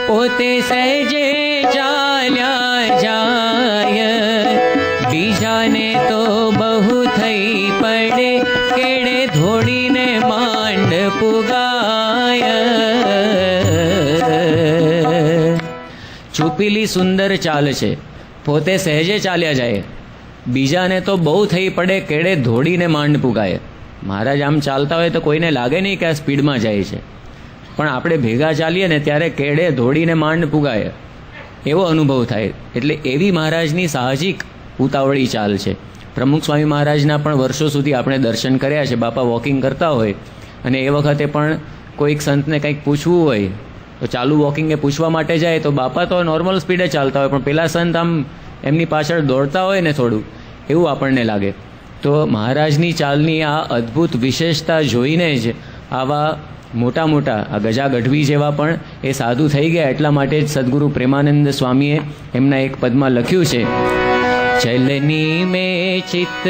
પોતે સહેજે ચાલ્યા જાય, બીજાને તો બહુ થઈ પડે, કેડે ધોડીને માંડ પુગાય. છુપીલી સુંદર ચાલ છે, પોતે સહેજે ચાલ્યા જાય, બીજાને તો બહુ થઈ પડે, કેડે ધોડીને માંડ પુગાય. મહારાજ આમ ચાલતા હોય તો કોઈને લાગે નહીં કે આ સ્પીડમાં જાય છે, પણ આપણે ભેગા ચાલીએ ને ત્યારે કેડે ધોડીને માંડ પુગાય એવો અનુભવ થાય. એટલે એવી મહારાજની સાહજિક ઉતાવળી ચાલ છે. પ્રમુખ સ્વામી મહારાજના પણ વર્ષો સુધી આપણે દર્શન કર્યા છે. બાપા વોકિંગ કરતા હોય અને એ વખતે પણ કોઈક સંતને કંઈક પૂછવું હોય તો ચાલુ વોકિંગે પૂછવા માટે જાય તો બાપા તો નોર્મલ સ્પીડે ચાલતા હોય, પણ પેલા સંત આમ એમની પાછળ દોડતા હોય ને થોડું, એવું આપણને લાગે. તો મહારાજની ચાલની આ અદ્ભુત વિશેષતા જોઈને જ આવા મોટા મોટા આ ગજા ગઢવી જેવા પણ એ સાધુ થઈ ગયા. એટલા માટે જ સદગુરુ પ્રેમાનંદ સ્વામીએ એમના એક પદમાં લખ્યું છે, ચલની મેં ચિત્ત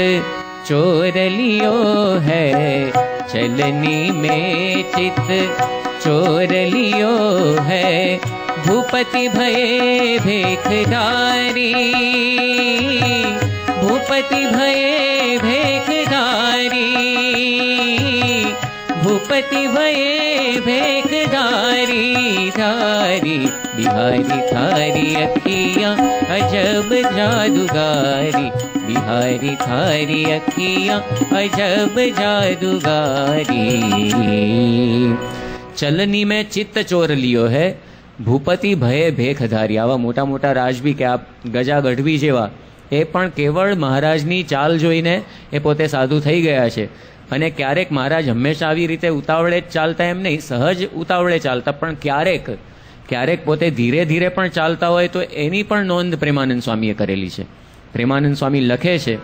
ચોર લિયો હૈ, ચલની મેં ચિત્ત ચોર લિયો હૈ, ભૂપતિ ભય ભેખધારી, ભૂપતિ ભય ભેખધારી, ભૂપતિ ભય ભેખધારી ધારી, બિહારી થારી અખિયા અજબ જાદુગારી, બિહારી થારી અખિયા અજબ જાદુગારી. ચલની મેં ચિત્ત ચોર લિયો હૈ, ભૂપતિ ભયે ભેખધારી. આવા મોટા મોટા રાજવી કે આ ગજા ગઢવી જેવા એ પણ કેવળ મહારાજની ચાલ જોઈને એ પોતે સાધુ થઈ ગયા છે. અને ક્યારેક મહારાજ હંમેશા આવી રીતે ઉતાવળે જ ચાલતા એમ નહીં, સહજ ઉતાવળે ચાલતા, પણ ક્યારેક પોતે ધીરે ધીરે પણ ચાલતા હોય તો એની પણ નોંધ પ્રેમાનંદ સ્વામીએ કરેલી છે. પ્રેમાનંદ સ્વામી લખે છે,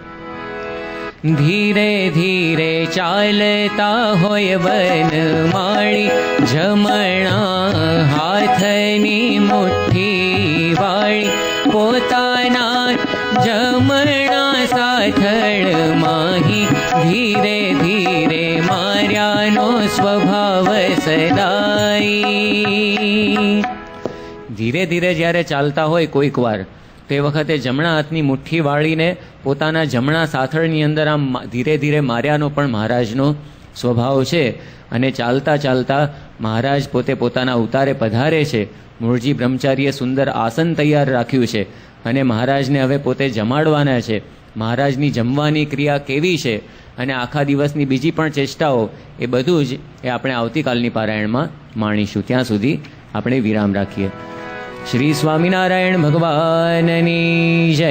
ધીરે ધીરે ચાલતા હોય વનમાળી, જમણા હાથની મુઠ્ઠી વાળી, પોતાના જમણા સાથળ માહી, ધીરે ધીરે માર્યાનો સ્વભાવ સદાઈ. ધીરે ધીરે જ્યારે ચાલતા હોય કોઈક વાર તે વખતે જમણા હાથની મુઠ્ઠી વાળીને પોતાના જમણા સાથળની અંદર આમ ધીરે ધીરે માર્યાનો પણ મહારાજનો સ્વભાવ છે. અને ચાલતા ચાલતા મહારાજ પોતે પોતાના ઉતારે પધારે છે. મૂળજી બ્રહ્મચારીએ સુંદર આસન તૈયાર રાખ્યું છે અને મહારાજને હવે પોતે જમાડવાના છે. મહારાજની જમવાની ક્રિયા કેવી છે અને આખા દિવસની બીજી પણ ચેષ્ટાઓ એ બધું જ એ આપણે આવતીકાલની પારાયણમાં માણીશું. ત્યાં સુધી આપણે વિરામ રાખીએ. શ્રી સ્વામિનારાયણ ભગવાનની જય.